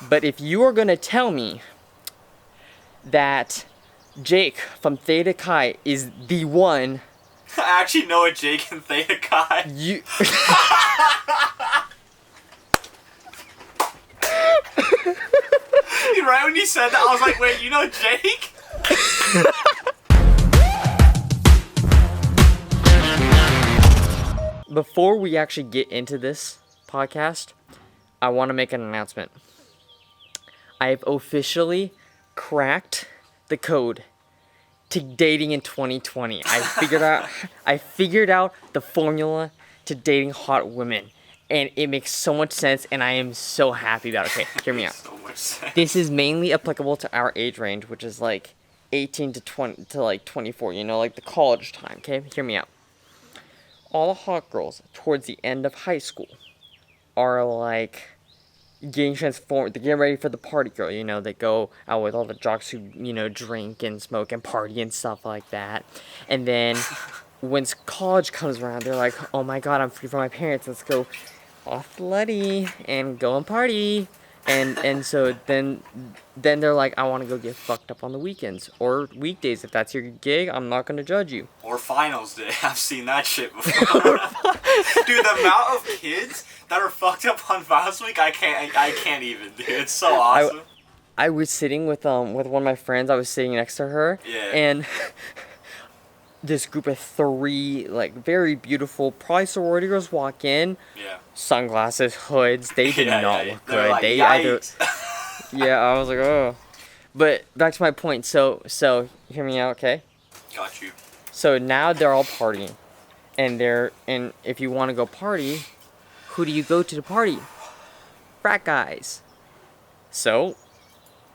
But if you are gonna tell me that Jake from Theta Chi is the one, I actually know a Jake and Theta Chi. you. Right when you said that, I was like, wait, you know Jake? Before we actually get into this podcast, I want to make an announcement. I have officially cracked the code to dating in 2020. I figured out the formula to dating hot women, and it makes so much sense, and I am so happy about it. Okay, hear me out. So much sense. This is mainly applicable to our age range, which is like 18 to 20 to like 24, like the college time. Okay, hear me out. All the hot girls towards the end of high school are like getting transformed. They get ready for the party girl. They go out with all the jocks who drink and smoke and party and stuff like that. And then when college comes around, they're like, oh my god, I'm free from my parents, let's go off slutty and go and party. And so then they're like, I want to go get fucked up on the weekends or weekdays. If that's your gig, I'm not going to judge you. Or finals day. I've seen that shit before. Dude, the amount of kids that are fucked up on finals week, I can't even, dude. It's so awesome. I was sitting with one of my friends. I was sitting next to her. Yeah. And this group of 3, like, very beautiful, probably sorority girls walk in. Yeah. Sunglasses, hoods. They did not look good. Like, they yikes. Yeah, I was like, oh. But back to my point. So hear me out, okay? Got you. So now they're all partying, and if you want to go party, who do you go to the party? Frat guys. So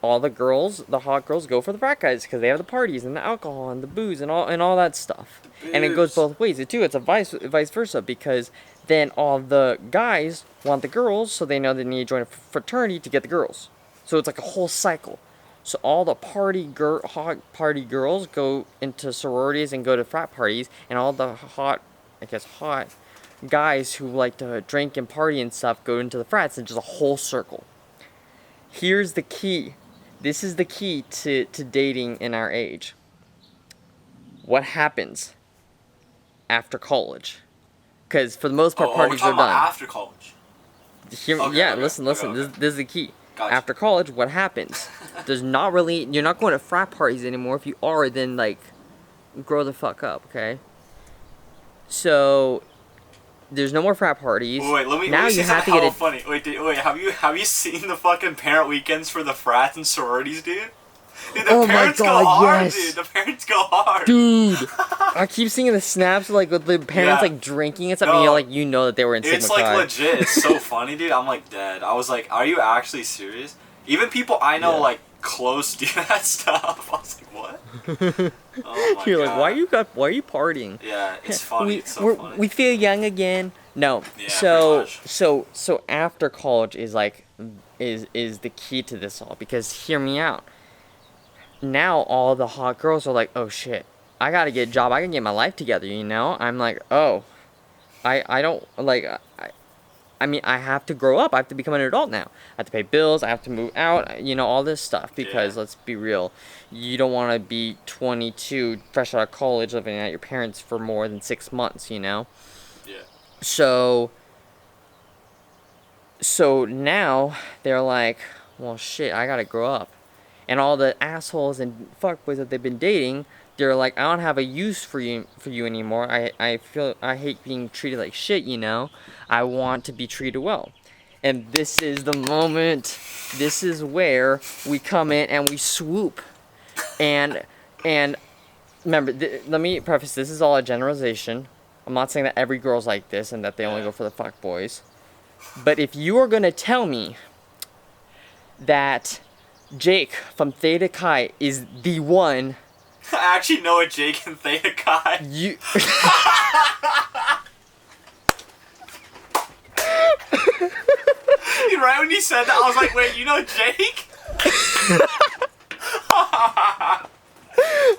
all the girls, the hot girls, go for the frat guys because they have the parties and the alcohol and the booze and all that stuff. And it goes both ways too. It's a vice versa, because then all the guys want the girls, so they know they need to join a fraternity to get the girls. So it's like a whole cycle. So all the hot party girls go into sororities and go to frat parties, and all the hot guys who like to drink and party and stuff go into the frats, and just a whole circle. Here's the key. This is the key to dating in our age. What happens after college? Because for the most part, parties are done. After college. Listen. Okay. This is the key. Gotcha. After college, what happens? You're not going to frat parties anymore. If you are, then like, grow the fuck up, okay? So there's no more frat parties. Wait, let me see something hella funny. Wait, have you seen the fucking parent weekends for the frats and sororities, dude? Dude, the parents go hard, yes. Dude. The parents go hard. Dude, I keep seeing the snaps like with the parents like drinking and stuff, and you're that they were in Sigma Chi. It's like legit. It's so funny, dude. I'm like dead. I was like, are you actually serious? Even people I know like close do that stuff. I was like, what? Oh my You're god. like, why are you partying? Yeah, it's funny. It's so funny. We feel young again. No. Yeah, so after college is like is the key to this all, because hear me out. Now all the hot girls are like, oh shit, I gotta get a job, I can get my life together, I'm like, oh, I don't, like, I mean, I have to grow up, I have to become an adult now, I have to pay bills, I have to move out, all this stuff, because let's be real, you don't want to be 22, fresh out of college, living at your parents for more than 6 months, Yeah. So now they're like, well shit, I gotta grow up. And all the assholes and fuckboys that they've been dating, they're like, I don't have a use for you anymore. I hate being treated like shit, I want to be treated well. And this is the moment, this is where we come in and we swoop. And remember, let me preface, this is all a generalization. I'm not saying that every girl's like this and that they only go for the fuckboys. But if you are going to tell me that Jake from Theta Chi is the one. I actually know a Jake and Theta Chi. Right when you said that, I was like, wait, you know Jake?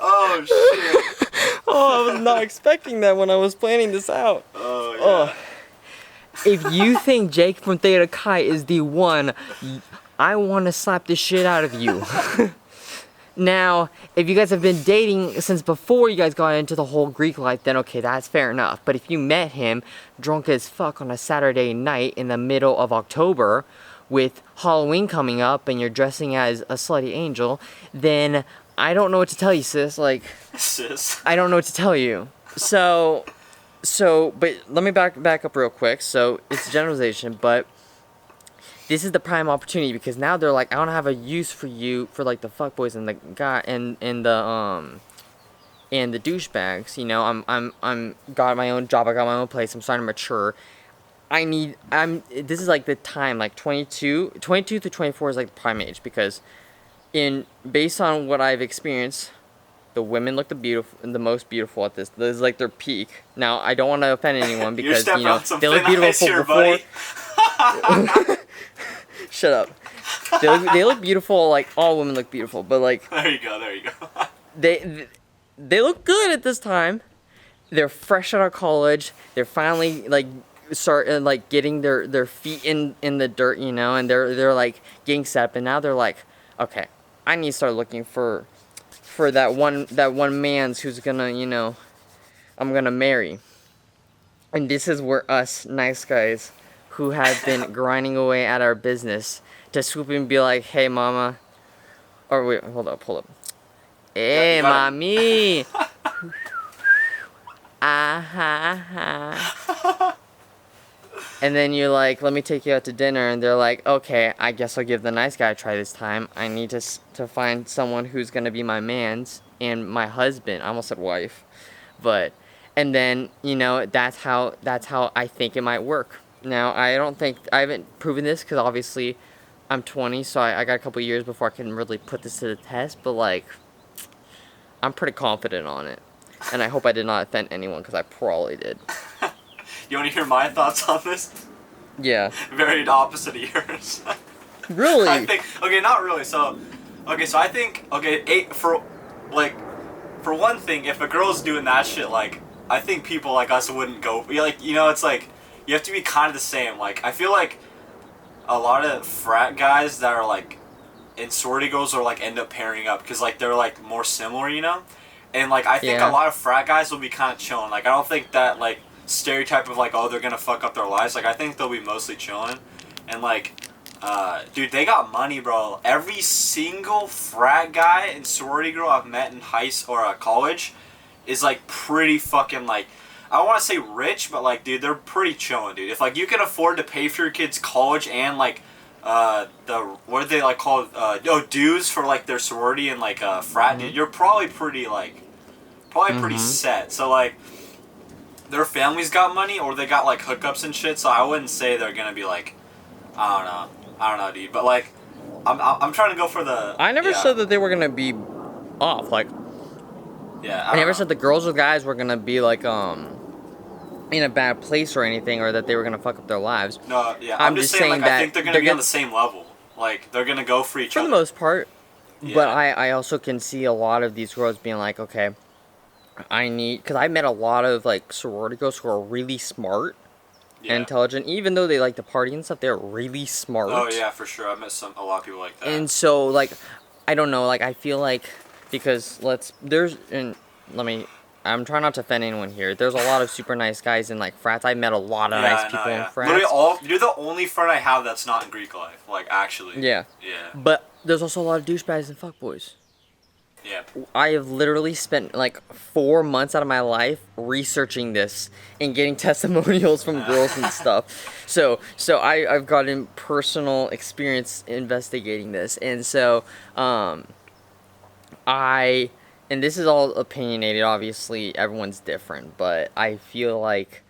Oh shit. Oh, I was not expecting that when I was planning this out. Oh yeah. If you think Jake from Theta Chi is the one, I want to slap the shit out of you. Now, if you guys have been dating since before you guys got into the whole Greek life, then okay, that's fair enough. But if you met him drunk as fuck on a Saturday night in the middle of October with Halloween coming up and you're dressing as a slutty angel, then I don't know what to tell you, sis. Like, sis. I don't know what to tell you. So, but let me back up real quick. So, it's a generalization, but this is the prime opportunity because now they're like, I don't have a use for you for like the fuckboys and the guy and the douchebags. You know, I'm got my own job, I got my own place, I'm starting to mature. This is like the time, like 22 to 24 is like the prime age because based on what I've experienced, the women look the most beautiful at this. This is like their peak. Now, I don't want to offend anyone because, you know, they look beautiful here, before. Shut up. They look beautiful, like, all women look beautiful, but, like... There you go. They look good at this time. They're fresh out of college. They're finally, like, getting their feet in the dirt, you know, and they're like, getting set up, and now they're like, okay, I need to start looking for that one man's who's gonna, you know, I'm gonna marry. And this is where us nice guys who have been grinding away at our business to swoop in and be like, hey, mama. Or wait, hold up. Hey, mommy. And then you're like, let me take you out to dinner. And they're like, okay, I guess I'll give the nice guy a try this time. I need to find someone who's going to be my man's and my husband. I almost said wife. And then, you know, that's how I think it might work. Now, I haven't proven this because obviously I'm 20, so I got a couple years before I can really put this to the test, but like, I'm pretty confident on it. And I hope I did not offend anyone because I probably did. You want to hear my thoughts on this? Yeah. Very opposite of yours. Really? I think, okay, not really. So I think, for one thing, if a girl's doing that shit, like, I think people like us wouldn't go, like, you know, it's like, you have to be kind of the same. Like, I feel like a lot of frat guys that are, like, in sorority girls are, like, end up pairing up because, like, they're, like, more similar, you know? And, like, I think a lot of frat guys will be kind of chilling. Like, I don't think that, like, stereotype of, like, oh, they're gonna fuck up their lives. Like, I think they'll be mostly chilling. And, like, dude, they got money, bro. Every single frat guy and sorority girl I've met in high school or college is, like, pretty fucking, like, I don't want to say rich, but, like, dude, they're pretty chilling, dude. If, like, you can afford to pay for your kids' college and, like, what are they, like, called, dues for, like, their sorority and, like, frat, dude, you're probably pretty, like, pretty set. So, like, their families got money or they got, like, hookups and shit, so I wouldn't say they're gonna be, like, I don't know, dude, but, like, I'm trying to go for the... I never said that they were gonna be off, like... Yeah, I never said the girls or guys were gonna be, like, in a bad place or anything, or that they were gonna fuck up their lives. No, yeah, I'm just saying, like, I think they're gonna be on the same level. Like, they're gonna go for each other. For the most part. Yeah. But I also can see a lot of these girls being like, okay, because I met a lot of, like, sorority girls who are really smart and intelligent. Even though they like to party and stuff, they're really smart. Oh, yeah, for sure. I've met a lot of people like that. And so, like, I don't know, like, I feel like, because I'm trying not to offend anyone here. There's a lot of super nice guys in, like, frats. I met a lot of nice people in frats. Literally you're the only friend I have that's not in Greek life. Like, actually. Yeah. Yeah. But there's also a lot of douchebags and fuckboys. Yeah. I have literally spent, like, 4 months out of my life researching this and getting testimonials from girls and stuff. So I've gotten personal experience investigating this. And so, and this is all opinionated, obviously, everyone's different, but I feel like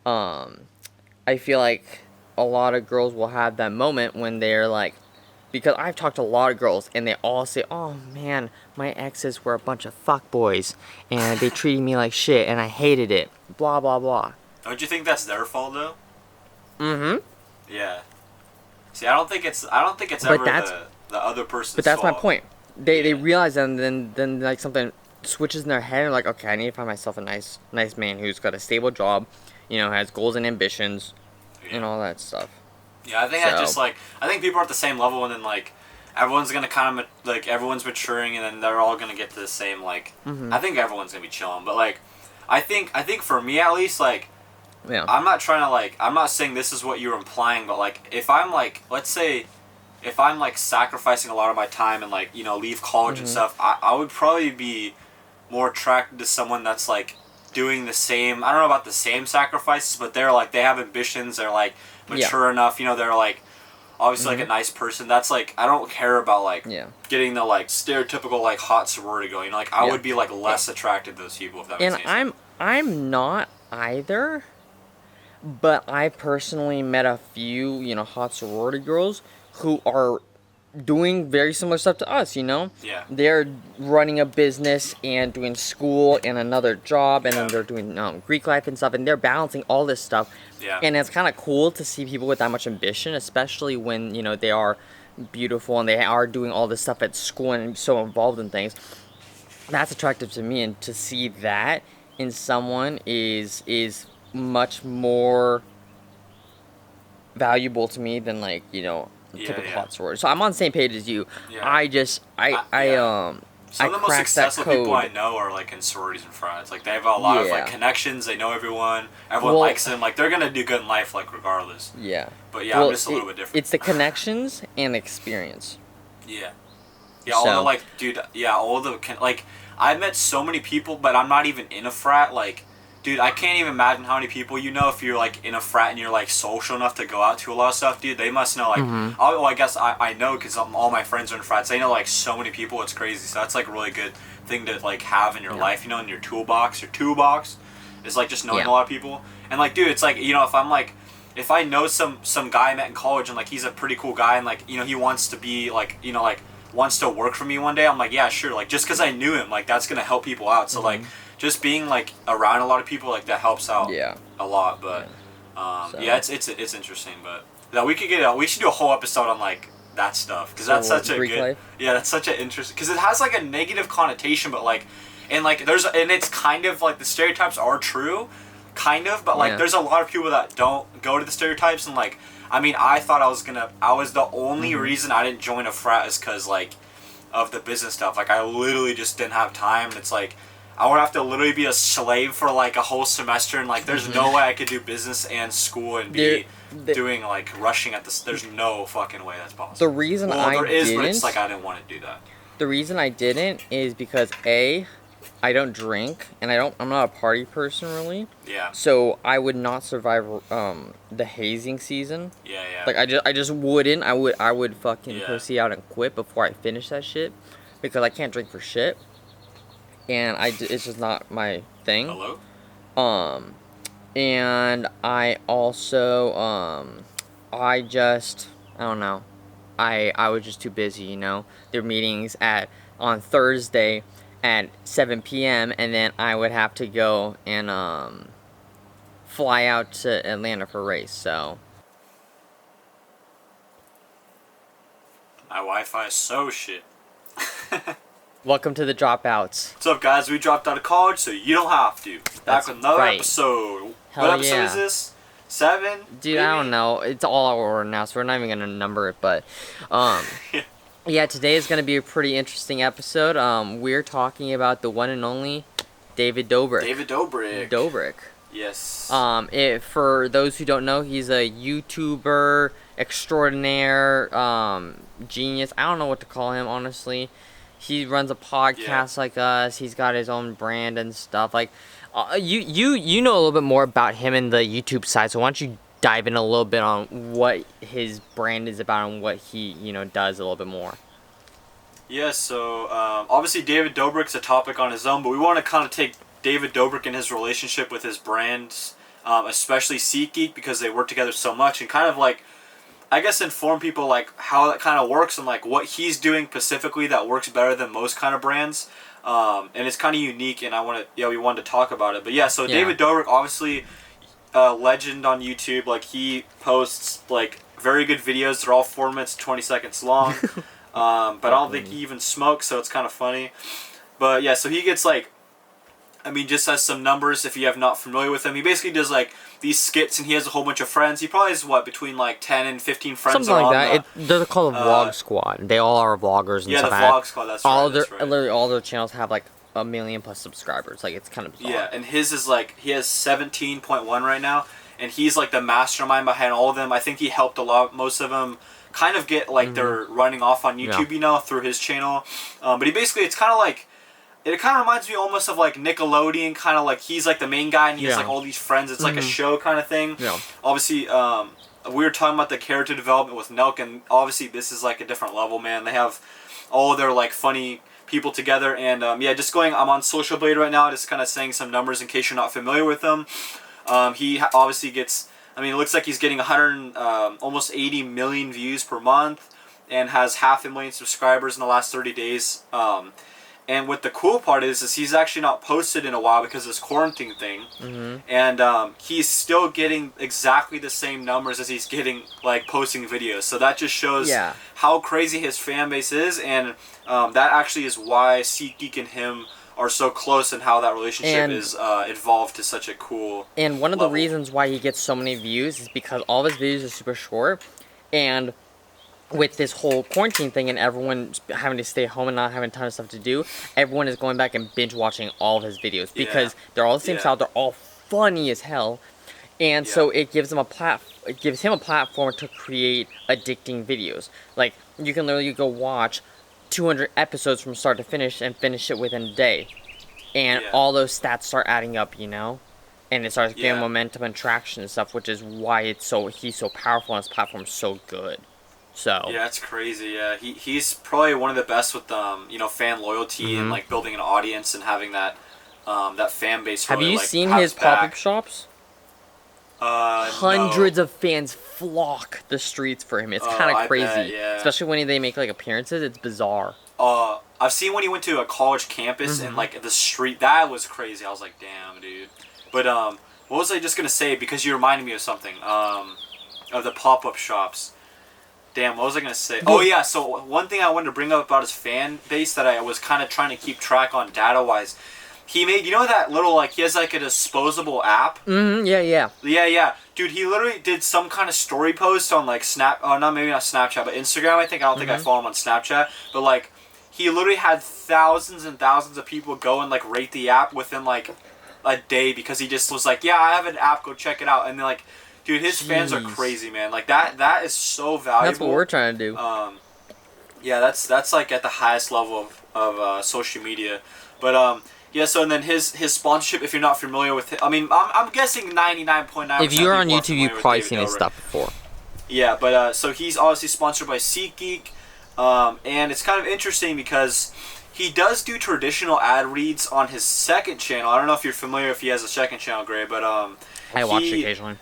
a lot of girls will have that moment when they're like, because I've talked to a lot of girls, and they all say, oh man, my exes were a bunch of fuckboys, and they treated me like shit, and I hated it, blah, blah, blah. Don't you think that's their fault, though? Mm-hmm. Yeah. See, I don't think it's ever the other person's fault. But that's my point. They realize that, and then like something switches in their head, and like, okay, I need to find myself a nice man who's got a stable job, you know, has goals and ambitions, and all that stuff. Yeah, I think I think people are at the same level, and then like everyone's gonna kind of like everyone's maturing, and then they're all gonna get to the same like. I think everyone's gonna be chilling, but like, I think for me at least like. Yeah. I'm not trying to like. I'm not saying this is what you're implying, but like, if I'm like, let's say, if I'm like sacrificing a lot of my time and like leave college and stuff, I would probably be more attracted to someone that's like doing the same. I don't know about the same sacrifices, but they're like they have ambitions. They're like mature enough. They're like obviously like a nice person. That's like I don't care about like getting the like stereotypical like hot sorority girl. Like I would be like less attracted to those people if that makes sense. And I'm not either. But I personally met a few, hot sorority girls who are doing very similar stuff to us, Yeah. They're running a business and doing school and another job, and then they're doing Greek life and stuff, and they're balancing all this stuff. Yeah. And it's kind of cool to see people with that much ambition, especially when, they are beautiful and they are doing all this stuff at school and so involved in things. That's attractive to me, and to see that in someone is much more valuable to me than like typical hot sorority. So I'm on the same page as you. I some of the most successful people I know are like in sororities and fraternity. Like they have a lot of like connections. They know everyone. Everyone likes them. Like they're gonna do good in life, like regardless. Yeah. But I'm just a little bit different. It's the connections and experience. Yeah. Yeah. All the like, dude. Yeah. All the like. I've met so many people, but I'm not even in a frat. Like. Dude, I can't even imagine how many people if you're like in a frat and you're like social enough to go out to a lot of stuff, dude. They must know like, I guess I know because all my friends are in frats. They know like so many people. It's crazy. So that's like a really good thing to like have in your life, in your toolbox. Your toolbox is like just knowing a lot of people. And like, dude, it's like if I'm like, if I know some guy I met in college and like he's a pretty cool guy and like he wants to be like like wants to work for me one day, I'm like yeah sure, like just because I knew him, like that's gonna help people out. So like. Just being like around a lot of people like that helps out a lot, but it's interesting. But that we should do a whole episode on like that stuff because that's such a good life? That's such an interesting because it has like a negative connotation, but like and it's kind of like the stereotypes are true, kind of, but like there's a lot of people that don't go to the stereotypes and like I mean I thought I was the only reason I didn't join a frat is because like of the business stuff. Like I literally just didn't have time, and it's like. I would have to literally be a slave for like a whole semester, and like there's no way I could do business and school and be doing like rushing at this. There's no fucking way that's possible. The reason there is, but it's like I didn't want to do that. The reason I didn't is because I don't drink and I'm not a party person really. Yeah. So I would not survive the hazing season. Yeah. Like I just wouldn't. I would fucking pussy out and quit before I finish that shit because I can't drink for shit. And it's just not my thing. Hello? And I also, I don't know. I was just too busy, There were meetings on Thursday at 7 p.m. and then I would have to go and, fly out to Atlanta for a race, so. My Wi-Fi is so shit. Welcome to the Dropouts. What's up, guys? We dropped out of college, so you don't have to. Back with another episode. Hell what episode is this? 7? Dude, maybe? I don't know. It's all out of order now, so we're not even going to number it, but... yeah, today is going to be a pretty interesting episode. We're talking about the one and only David Dobrik. David Dobrik. Dobrik. Yes. For those who don't know, he's a YouTuber extraordinaire, genius. I don't know what to call him, honestly. He runs a podcast like us. He's got his own brand and stuff. Like, you know a little bit more about him and the YouTube side. So why don't you dive in a little bit on what his brand is about and what he does a little bit more. Yeah. So obviously David Dobrik's a topic on his own, but we want to kind of take David Dobrik and his relationship with his brands, especially SeatGeek, because they work together so much, and kind of like. I guess inform people like how that kind of works and like what he's doing specifically that works better than most kind of brands, and it's kind of unique. And we wanted to talk about it. But so David Dobrik, obviously, a legend on YouTube. Like he posts like very good videos. They're all 4 minutes, 20 seconds long. But I don't think he even smokes, so it's kind of funny. But so he gets like I mean, just as some numbers, if you have not familiar with him, he basically does like these skits, and he has a whole bunch of friends. He probably has between like 10 and 15 friends. Something like that. They're called a vlog squad. They all are vloggers and stuff. Yeah, the vlog squad. That's right. Literally all their channels have like 1 million plus subscribers. Like, it's kind of bizarre. Yeah, and his is like he has 17.1 right now, and he's like the mastermind behind all of them. I think he helped most of them kind of get like they're running off on YouTube, through his channel. But he basically, it's kind of like. It kind of reminds me almost of like Nickelodeon, kind of like he's like the main guy and he has like all these friends. It's like a show kind of thing. Yeah. Obviously, we were talking about the character development with Nelk, and obviously this is like a different level, man. They have all their like funny people together, and just going. I'm on Social Blade right now, just kind of saying some numbers in case you're not familiar with them. He obviously gets. I mean, it looks like he's getting 100, almost 80 million views per month, and has 500,000 subscribers in the last 30 days. And what the cool part is he's actually not posted in a while because of this quarantine thing. And he's still getting exactly the same numbers as he's getting, like, posting videos. So that just shows how crazy his fan base is. And that actually is why SeatGeek and him are so close, and how that relationship is evolved to such a cool And one of level. the reasons why he gets so many views is because all of his videos are super short. And with this whole quarantine thing and everyone having to stay home and not having a ton of stuff to do, everyone is going back and binge watching all of his videos because they're all the same style, they're all funny as hell, and so it gives him a platform to create addicting videos. Like, you can literally go watch 200 episodes from start to finish and finish it within a day, and all those stats start adding up, and it starts getting momentum and traction and stuff, which is why he's so powerful and his platform's so good. So yeah, it's crazy. Yeah, he's probably one of the best with fan loyalty and like building an audience and having that fan base. Have really, you seen his pop-up shops? Hundreds of fans flock the streets for him. It's kind of crazy, especially when they make like appearances. It's bizarre. I've seen when he went to a college campus and like the street. That was crazy. I was like, damn, dude. But what was I just gonna say? Because you reminded me of something. Of the pop-up shops. Damn, what was I going to say? Oh, yeah, so one thing I wanted to bring up about his fan base that I was kind of trying to keep track on data-wise, he made, that little, like, he has, like, a disposable app? Yeah. Dude, he literally did some kind of story post on, like, maybe not Snapchat, but Instagram, I think. I don't think I follow him on Snapchat. But, like, he literally had thousands and thousands of people go and, like, rate the app within, like, a day because he just was like, yeah, I have an app, go check it out. And then, like... Dude, his fans are crazy, man. Like, that is so valuable. That's what we're trying to do. Yeah, that's like at the highest level of social media. But so and then his sponsorship, if you're not familiar with it, I mean, I'm guessing 99.9%. If you're on YouTube, you've probably seen his stuff before. Yeah, but so he's obviously sponsored by SeatGeek, and it's kind of interesting because he does do traditional ad reads on his second channel. I don't know if you're familiar if he has a second channel, Gray, but I watch it occasionally.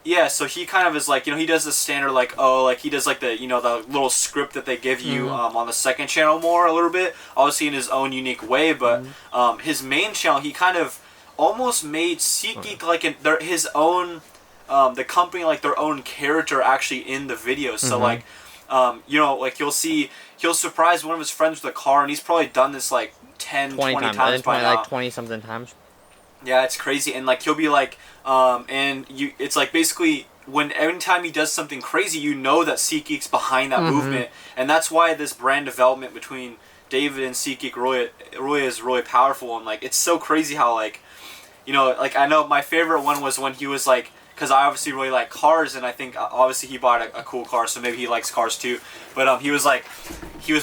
Yeah, so he kind of is like, he does the standard, like, he does like the, the little script that they give you on the second channel more a little bit, obviously in his own unique way, but his main channel, he kind of almost made SeatGeek like his own, the company, like their own character actually in the videos. So like, like he'll surprise one of his friends with a car, and he's probably done this like 20 times by now. Like 20-something times. Yeah, it's crazy, and like he'll be like, it's like basically anytime he does something crazy, that SeatGeek's behind that movement, and that's why this brand development between David and SeatGeek really is really powerful, and like it's so crazy how like, like I know my favorite one was when he was like, because I obviously really like cars, and I think obviously he bought a cool car, so maybe he likes cars too, but he was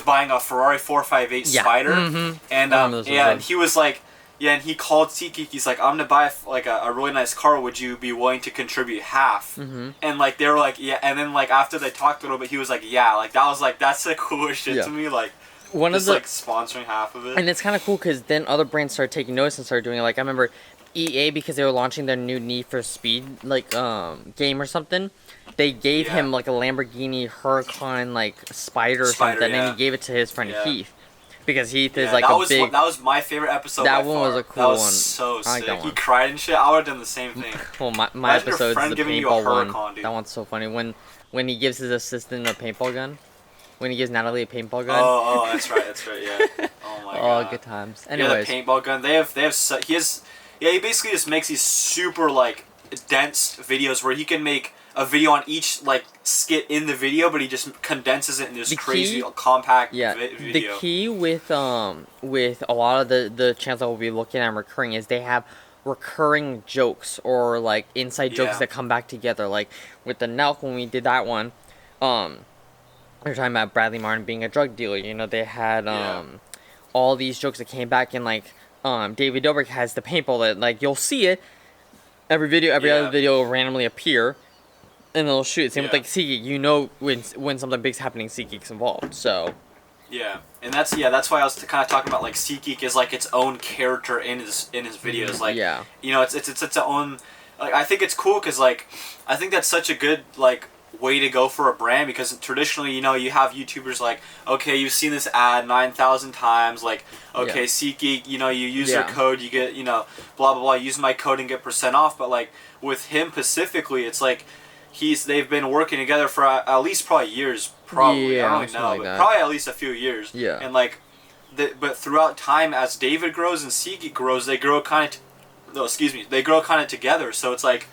buying a Ferrari 458 Spider, and he was like. Yeah, and he called SeatGeek. He's like, I'm gonna buy a really nice car. Would you be willing to contribute half? And like they were like, yeah. And then like after they talked a little bit, he was like, yeah. Like that was like that's the coolest shit to me. Like like sponsoring half of it. And it's kind of cool because then other brands started taking notice and started doing it. Like I remember EA, because they were launching their new Need for Speed game or something. They gave him like a Lamborghini Huracan Spider or something, and he gave it to his friend Heath. Because Heath is like that was my favorite episode. That one was a cool one. That was so sick. He cried and shit. I would have done the same thing. Well, my episode is the paintball one. Dude. That one's so funny. When he gives his assistant a paintball gun. When he gives Natalie a paintball gun. Oh, that's right. Yeah. Oh Oh my Oh, god. good times. Yeah, Anyways, the paintball gun. He basically just makes these super like dense videos where he can make a video on each like skit in the video, but he just condenses it in this The crazy key- compact yeah, video. the key with a lot of the channels that we'll be looking at recurring is they have recurring jokes or like inside jokes Yeah. that come back together. Like with the Nelk when we did that one, we were talking about Bradley Martin being a drug dealer. You know, they had all these jokes that came back, and like David Dobrik has the paintball that like you'll see it every video, every other video will randomly appear, and they'll shoot. Same with like SeatGeek. You know when something big's happening, SeatGeek's involved. So. Yeah, and that's why I was kind of talking about like SeatGeek is like its own character in his videos. Like, you know, it's its own. Like, I think it's cool because like I think that's such a good like way to go for a brand because traditionally, you know, you have YouTubers like, okay, you've seen this ad 9,000 times, like, okay, SeatGeek, you know, you use your code, you get, you know, blah blah blah, use my code and get % off. But like with him specifically, it's like they've been working together for at least probably years. Probably, I don't really know, but probably at least a few years. Yeah. And like, but throughout time, as David grows and SeatGeek grows, they grow kind of, they grow kind of together. So it's like,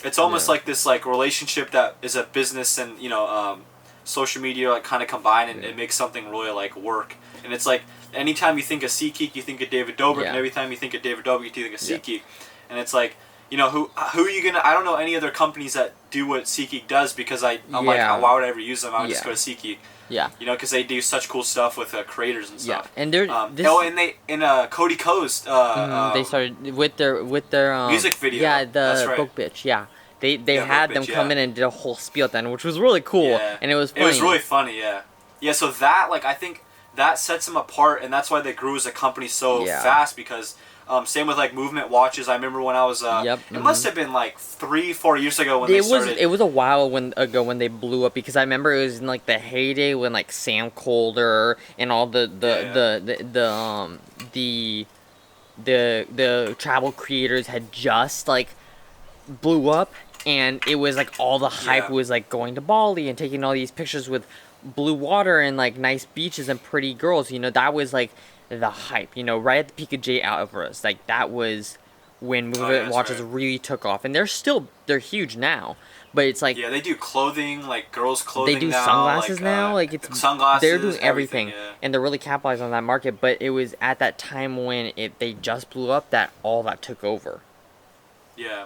it's almost like this like relationship that is a business and you know, social media like kind of combine and it makes something really like work. And it's like anytime you think of SeatGeek, you think of David Dobrik, and every time you think of David Dobrik, you think of SeatGeek. And it's like, you know, who are you gonna? I don't know any other companies that do what SeatGeek does because I'm like, why would I ever use them? I would just go to SeatGeek. Yeah. You know, because they do such cool stuff with creators and stuff. Yeah, and they're Cody Coast. They started with their music video. Yeah, the that's right. Book Bitch. Yeah, they had them come in and did a whole spiel at the end, which was really cool, and it was funny. It was really funny. Yeah. Yeah. So that like I think that sets them apart, and that's why they grew as a company so fast because. Same with like movement watches. I remember when I was it must have been like 3-4 years ago when they started. It was a while ago when they blew up because I remember it was in like the heyday when like Sam Colder and all the travel creators had just like blew up, and it was like all the hype was like going to Bali and taking all these pictures with blue water and like nice beaches and pretty girls. You know, that was like the hype, you know, right at the peak of Jay Alvarez. Like that was when movement watches really took off, and they're huge now. But it's like they do clothing, like girls' clothing. They do now, sunglasses now. Like it's sunglasses. They're doing everything, and they're really capitalizing on that market. But it was at that time when they just blew up that all that took over. Yeah,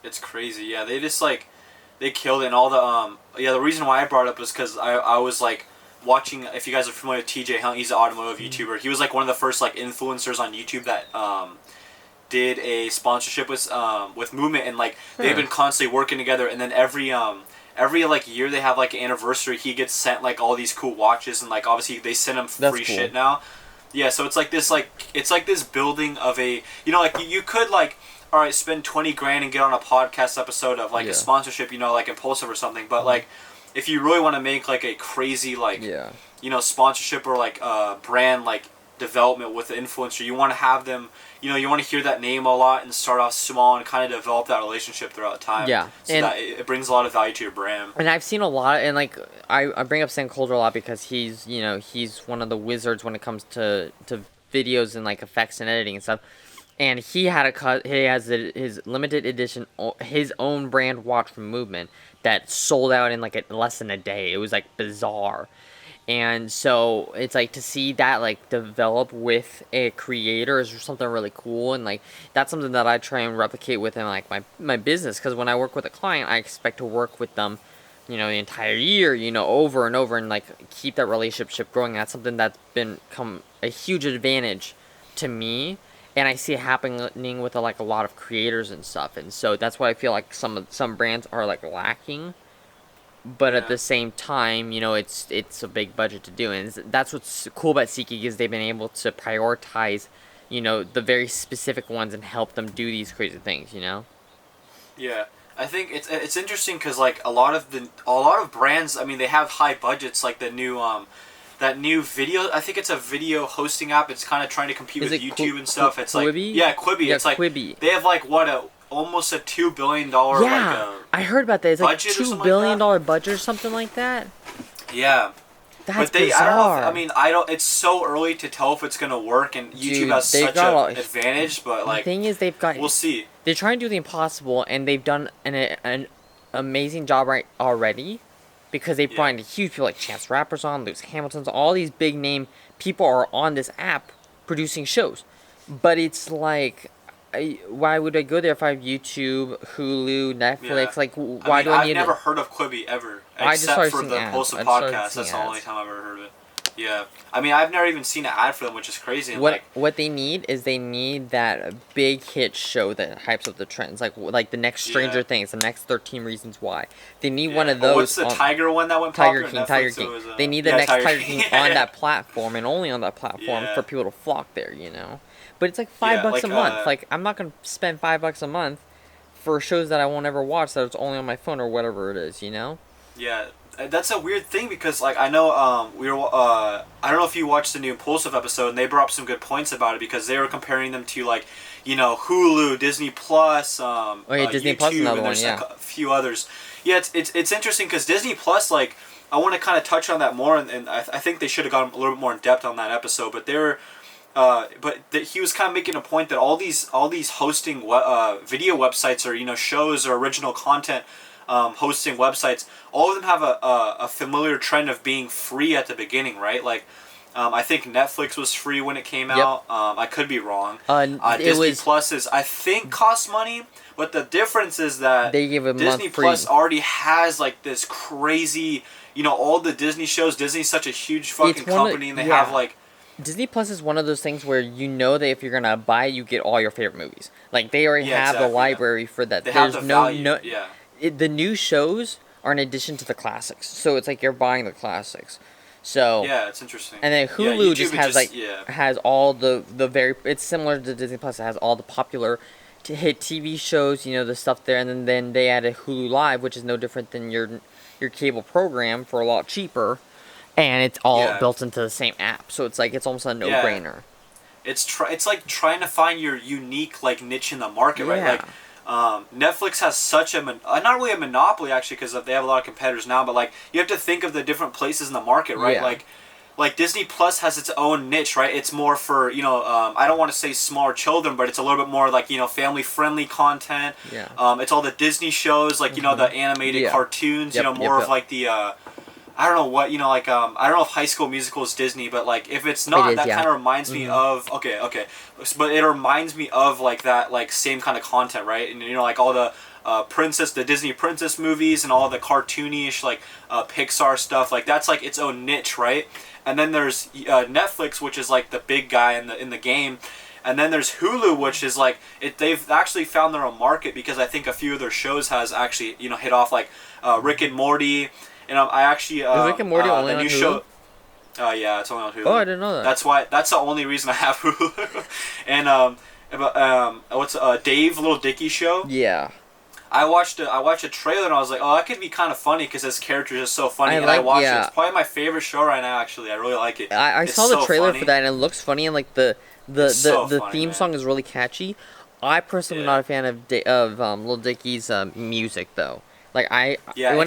it's crazy. Yeah, they just like they killed it. And all the the reason why I brought it up was because I was like. Watching, if you guys are familiar with TJ Hunt, he's an automotive YouTuber. He was like one of the first like influencers on YouTube that did a sponsorship with Movement, and like they've been constantly working together. And then every like year they have like an anniversary, he gets sent like all these cool watches, and like obviously they send him free shit now. Yeah, so it's like this building of a, you know, like you could like, all right, spend 20 grand and get on a podcast episode of like a sponsorship, you know, like Impulsive or something, but like. If you really want to make like a crazy like you know sponsorship or like brand like development with the influencer, you want to have them, you know, you want to hear that name a lot and start off small and kind of develop that relationship throughout time. Yeah, so and that it brings a lot of value to your brand. And I've seen a lot, and like I bring up Sam Colder a lot because he's one of the wizards when it comes to videos and like effects and editing and stuff. And he has his limited edition, his own brand watch from Movement that sold out in like less than a day. It was like bizarre. And so it's like to see that like develop with a creator is something really cool, and like that's something that I try and replicate within like my business, because when I work with a client, I expect to work with them, you know, the entire year, you know, over and over, and like keep that relationship growing. That's something that's become a huge advantage to me. And I see it happening with a lot of creators and stuff, and so that's why I feel like some brands are like lacking, but at the same time, you know, it's a big budget to do, and that's what's cool about SeatGeek is they've been able to prioritize, you know, the very specific ones and help them do these crazy things, you know. Yeah, I think it's interesting because like a lot of brands, I mean, they have high budgets, like the new that new video, I think it's a video hosting app. It's kind of trying to compete with YouTube and stuff. It's Quibi? Like Quibi. Yeah, it's like Quibi. They have like almost a $2 billion I heard about that. It's like $2 billion budget or something like that. Yeah, That's But I don't know. bizarre. I don't. It's so early to tell if it's gonna work, and YouTube Dude, has they've such got an advantage. But the like, thing is, they've got we'll see. they're trying to do the impossible, and they've done an amazing job right already, because they Yeah. brought in huge people like Chance the Rapper's on, Lewis Hamilton's, all these big name people are on this app producing shows, but it's like, why would I go there if I have YouTube, Hulu, Yeah. Netflix? Like, why do I I've need never it? heard of Quibi ever, I just except started for seeing the ads. Impulsive I just started podcast. seeing That's the only ads. time I've ever heard of it. Yeah. I've never even seen an ad for them, which is crazy. And What like, what they need is they need that big hit show that hypes up the trends, like the next Stranger yeah. Things, the next 13 Reasons Why. They need one Yeah. of Or what's those the on Tiger one that went Tiger popular on King, Netflix? Tiger It King. was, They need the yeah, next Tiger Tiger King. King on that platform and only on that platform Yeah. for people to flock there, you know. But it's like Yeah. $5 Like a month. Like, I'm not gonna spend $5 a month for shows that I won't ever watch, that it's only on my phone or whatever it is, you know. Yeah, that's a weird thing because like I know I don't know if you watched the new Impulsive episode and they brought up some good points about it because they were comparing them to like Hulu, Disney Plus, Oh yeah, Disney Plus is YouTube, another and one, there's yeah. a few others. Yeah, it's interesting because Disney Plus, like, I want to kind of touch on that more, and I think they should have gone a little bit more in depth on that episode, but they were. He was kind of making a point that all these hosting video websites or shows or original content hosting websites, all of them have a familiar trend of being free at the beginning, right? Like, I think Netflix was free when it came Yep. out. I could be wrong. It Disney was Plus is, I think, costs money, but the difference is that they give a Disney month free. Plus already has like this crazy, all the Disney shows. Disney's such a huge fucking one of- company, and they yeah. have like. Disney Plus is one of those things where you know that if you're gonna buy, you get all your favorite movies. Like, they already Yeah, have exactly, the library for that. They There's have the no value. Yeah. the new shows are in addition to the classics, so it's like you're buying the classics. So Yeah, it's interesting. and then Yeah, Hulu YouTube just is has has all the very, it's similar to Disney Plus. It has all the popular hit TV shows, the stuff there, and then they added Hulu Live, which is no different than your cable program for a lot cheaper, and it's all Yeah. built into the same app. So it's like it's almost a no-brainer. It's like trying to find your unique like niche in the market, right? Yeah. Like, Netflix has such a not really a monopoly actually because they have a lot of competitors now, but like you have to think of the different places in the market, right? Yeah. Like Disney Plus has its own niche, right? It's more for I don't want to say smaller children, but it's a little bit more like family friendly content. Yeah. It's all the Disney shows, like the animated Yeah. cartoons. Yep, More yep, of like the. I don't know what I don't know if High School Musical is Disney, but like if it's not, It is, that yeah. kind of reminds me of okay, but it reminds me of like that like same kind of content, right? And like all the the Disney princess movies and all the cartoonish like Pixar stuff, like that's like its own niche, right? And then there's Netflix, which is like the big guy in the game. And then there's Hulu, which is like they've actually found their own market because I think a few of their shows has actually hit off, like Rick and Morty. And I actually Is Rick and Morty only the on new Hulu? show. Yeah, it's only on Hulu. Oh, I didn't know that. That's the only reason I have Hulu. And what's Dave Little Dicky show? Yeah. I watched a trailer and I was like, oh, that could be kind of funny because his character is just so funny. I watched it. It's probably my favorite show right now. Actually, I really like it. I saw the trailer for that, and it looks funny, and like the funny, theme man. song is really catchy. I personally am not a fan of Lil Dicky's music though. Like when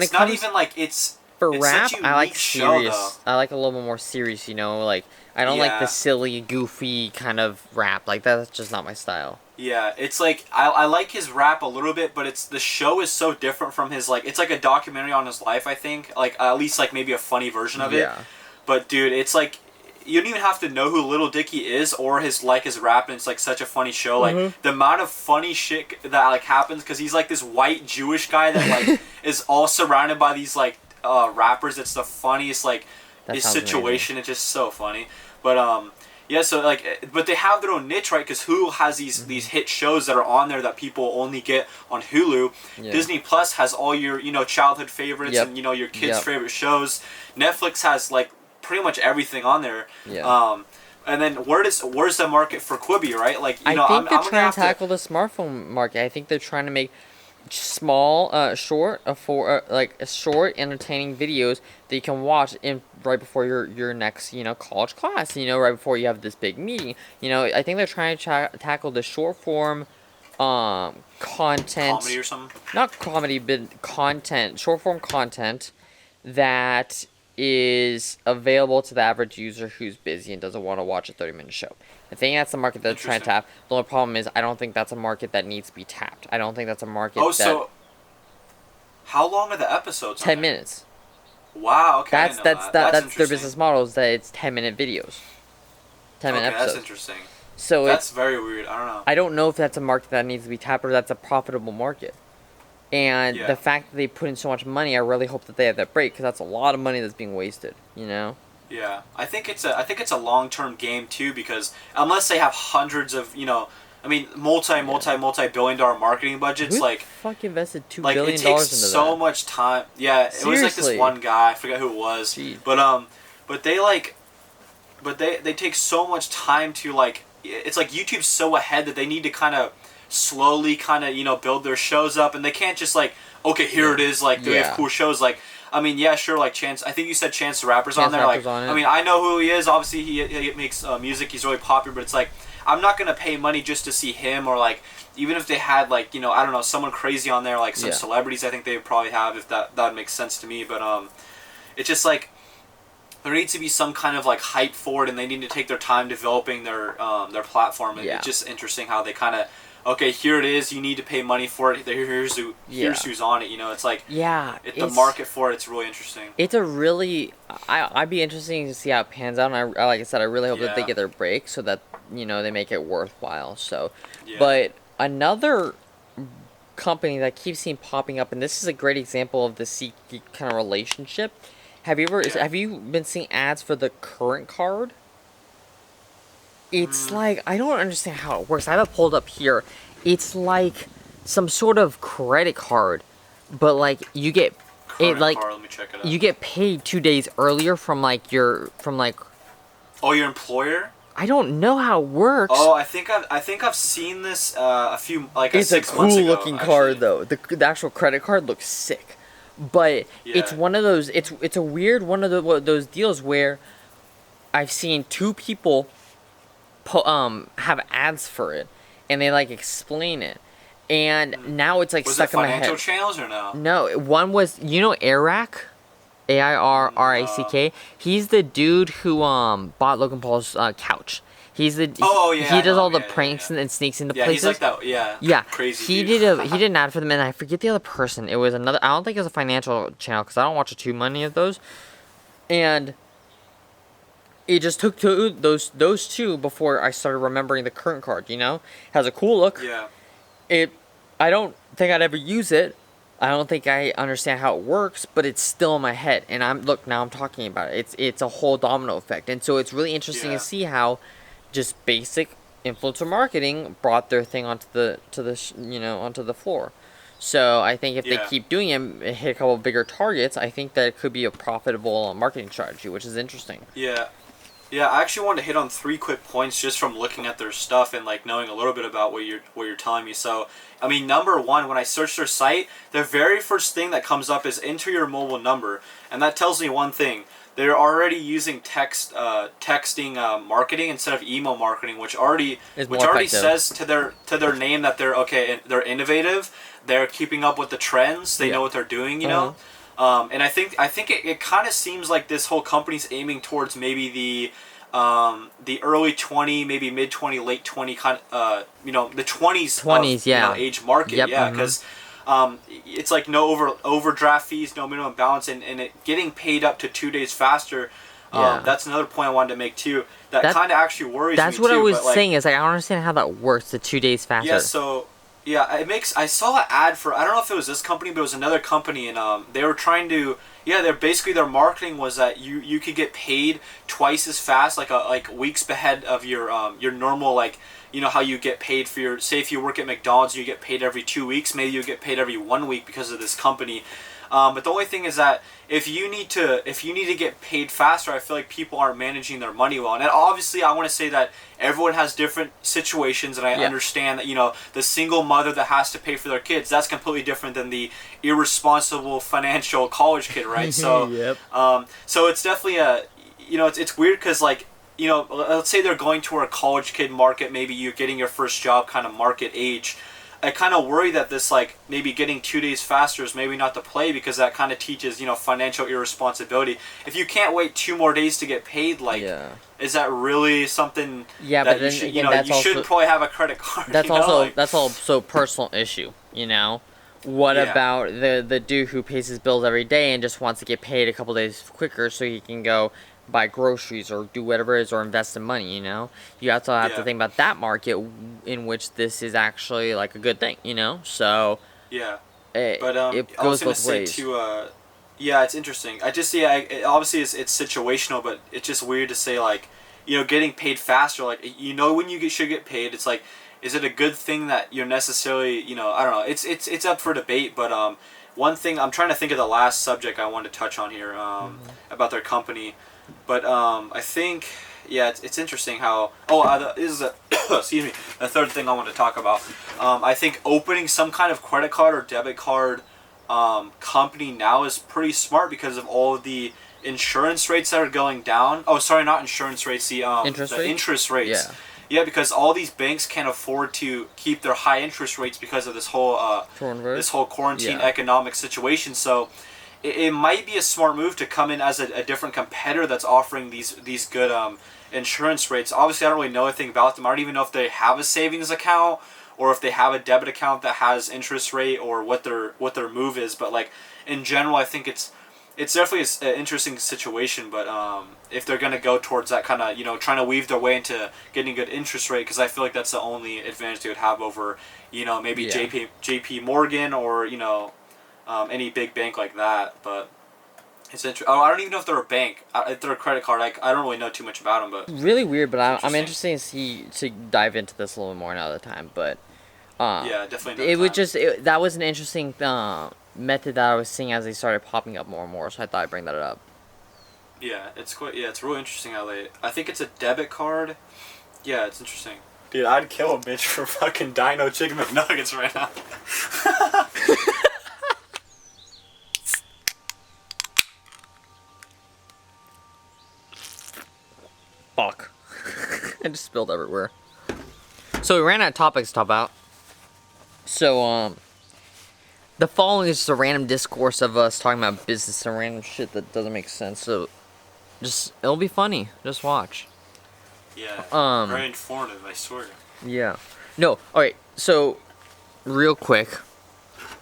it's it not comes even like it's rap, such a I like unique show, serious. though. I like a little bit more serious. Like I don't like the Yeah. silly, goofy kind of rap. Like that's just not my style. Yeah, it's like I like his rap a little bit, but the show is so different from his it's like a documentary on his life. I think like at least like maybe a funny version of it. Yeah. But dude, it's like you don't even have to know who Little Dicky is or his rap, and it's like such a funny show. Like the amount of funny shit that like happens because he's like this white Jewish guy that like is all surrounded by these like rappers. It's the funniest like That his sounds situation. It's just so funny. But yeah, so like, but they have their own niche, right? Because Hulu has these hit shows that are on there that people only get on Hulu. Yeah. Disney Plus has all your childhood favorites Yep. and your kids' Yep. favorite shows. Netflix has like pretty much everything on there. Yeah. And then where's the market for Quibi, right? Like I think I'm they're gonna trying have to tackle the smartphone market. I think they're trying to make small, short, short, entertaining videos that you can watch right before your next, college class. Right before you have this big meeting. I think they're trying to tackle the short form, content. comedy or something. Not comedy, but content, short form content that is available to the average user who's busy and doesn't want to watch a 30-minute show. I think that's the market that they're trying to tap. The only problem is I don't think that's a market that needs to be tapped. I don't think that's a market so how long are the episodes? 10 minutes. Wow, okay. That's their business model, is that it's 10-minute videos. 10-minute episodes. That's interesting. So that's very weird. I don't know. I don't know if that's a market that needs to be tapped or that's a profitable market. And the fact that they put in so much money, I really hope that they have that break, because that's a lot of money that's being wasted, you know? Yeah, I think it's a long-term game too, because unless they have hundreds of, I mean, multi-billion-dollar marketing budgets, Who like fuck invested $2 like billion it takes into so that? much time. Yeah, it was like this one guy, I forget who it was, Jeez. but they take so much time to, like, it's like YouTube's so ahead that they need to kind of slowly build their shows up, and they can't just like, okay, here it is, like they have cool shows, like, I mean, yeah, sure, like Chance, I think you said Chance the Rapper's on there, like, I mean, I know who he is, obviously he makes music, he's really popular, but it's like, I'm not gonna pay money just to see him, or like, even if they had, like, I don't know, someone crazy on there, like some celebrities, I think they would probably have, if that makes sense to me, but it's just like, there needs to be some kind of like hype for it, and they need to take their time developing their platform, and it's just interesting how they kind of, okay, here it is, you need to pay money for it, here's who's on it, it's like, the market for it's really interesting. It's a really, I'd be interesting to see how it pans out, and like I said, I really hope that they get their break, so that, they make it worthwhile, so, but another company that keeps seeing popping up, and this is a great example of the SeatGeek kind of relationship. Have you been seeing ads for the current card? It's like, I don't understand how it works. I have it pulled up here. It's like some sort of credit card, but like you get card, let me check it out. You get paid 2 days earlier from your employer? I don't know how it works. Oh, I think I've seen this a few, like, it's 6 a months cool ago, looking card though. The actual credit card looks sick. But it's one of those. It's a weird one of those deals where I've seen two people have ads for it, and they like explain it, and now it's like stuck in my head. Was it financial channels or no? No, one was Airac, AIRRACK. He's the dude who bought Logan Paul's couch. He's the he does all the pranks and sneaks into places. He's like that. Crazy. He did an ad for them, and I forget the other person. It was another. I don't think it was a financial channel, because I don't watch too many of those. And it just took those two before I started remembering the current card. Has a cool look. Yeah. I don't think I'd ever use it. I don't think I understand how it works, but it's still in my head. And now I'm talking about it. It's a whole domino effect, and so it's really interesting to see how just basic influencer marketing brought their thing onto the floor. So I think if they keep doing it, hit a couple bigger targets, I think that it could be a profitable marketing strategy, which is interesting. Yeah, I actually wanted to hit on 3 quick points just from looking at their stuff and like knowing a little bit about what you're telling me. So, I mean, number one, when I search their site, the very first thing that comes up is enter your mobile number, and that tells me one thing. They're already using texting marketing instead of email marketing, which already says to their name that they're innovative. They're keeping up with the trends. They know what they're doing, know. And I think it kind of seems like this whole company's aiming towards maybe the early 20, maybe mid 20, late 20 kind of the 20s age market, because. It's like no overdraft fees, no minimum balance, and it getting paid up to 2 days faster. That's another point I wanted to make too. That kind of actually worries me too. That's what I was saying. Is like, I don't understand how that works. The 2 days faster. Yeah. So it makes. I saw an ad for, I don't know if it was this company, but it was another company, and they were trying to. Yeah, their marketing was that you could get paid twice as fast, like weeks ahead of your normal, like. How you get paid for say if you work at McDonald's, you get paid every 2 weeks, maybe you get paid every 1 week because of this company. But the only thing is that if you need to get paid faster, I feel like people aren't managing their money well. And obviously, I want to say that everyone has different situations, and I understand that the single mother that has to pay for their kids, that's completely different than the irresponsible financial college kid, right? So, so it's definitely it's weird because like. Let's say they're going to a college kid market, maybe you're getting your first job kind of market age. I kind of worry that this like maybe getting 2 days faster is maybe not the play, because that kind of teaches, you know, financial irresponsibility. If you can't wait 2 more days to get paid, like, is that really something that you should, you know, you shouldn't probably have a credit card. That's you know? also like, that's also a personal issue, you know. What about the dude who pays his bills every day and just wants to get paid a couple days quicker so he can go buy groceries or do whatever it is or invest in money, you know? You also have to think about that market in which this is actually like a good thing, you know? So it goes both ways. Too, yeah, it's interesting. I just obviously it's situational, but it's just weird to say like, you know, getting paid faster, like, you know, when you should get paid, it's like, is it a good thing that you're necessarily, you know, I don't know. It's up for debate, but one thing, I'm trying to think of the last subject I wanted to touch on here about their company, but I think, yeah, it's interesting how, this is excuse me, the third thing I want to talk about. I think opening some kind of credit card or debit card company now is pretty smart because of all of the insurance rates that are going down. Oh, sorry, not insurance rates, the interest rates. Yeah, because all these banks can't afford to keep their high interest rates because of this whole quarantine economic situation. So it might be a smart move to come in as a different competitor that's offering these good insurance rates. Obviously, I don't really know anything about them. I don't even know if they have a savings account or if they have a debit account that has interest rate or what their move is. But like in general, I think it's definitely an interesting situation, but if they're going to go towards that kind of, you know, trying to weave their way into getting a good interest rate, because I feel like that's the only advantage they would have over, you know, maybe JP Morgan or, you know, any big bank like that. But it's interesting. Oh, I don't even know if they're a bank. If they're a credit card, I don't really know too much about them. But really weird, but I'm interested to dive into this a little more another time. But yeah, definitely. It was that was an interesting method that I was seeing as they started popping up more and more, so I thought I'd bring that up. Yeah, it's really interesting how I think it's a debit card. Yeah, it's interesting. Dude, I'd kill a bitch for fucking Dino Chicken McNuggets right now. Fuck. I just spilled everywhere. So we ran out of topics to talk about. So, the following is just a random discourse of us talking about business and random shit that doesn't make sense. So, it'll be funny. Just watch. Yeah. Very informative, I swear. Yeah. No. Alright. So, real quick.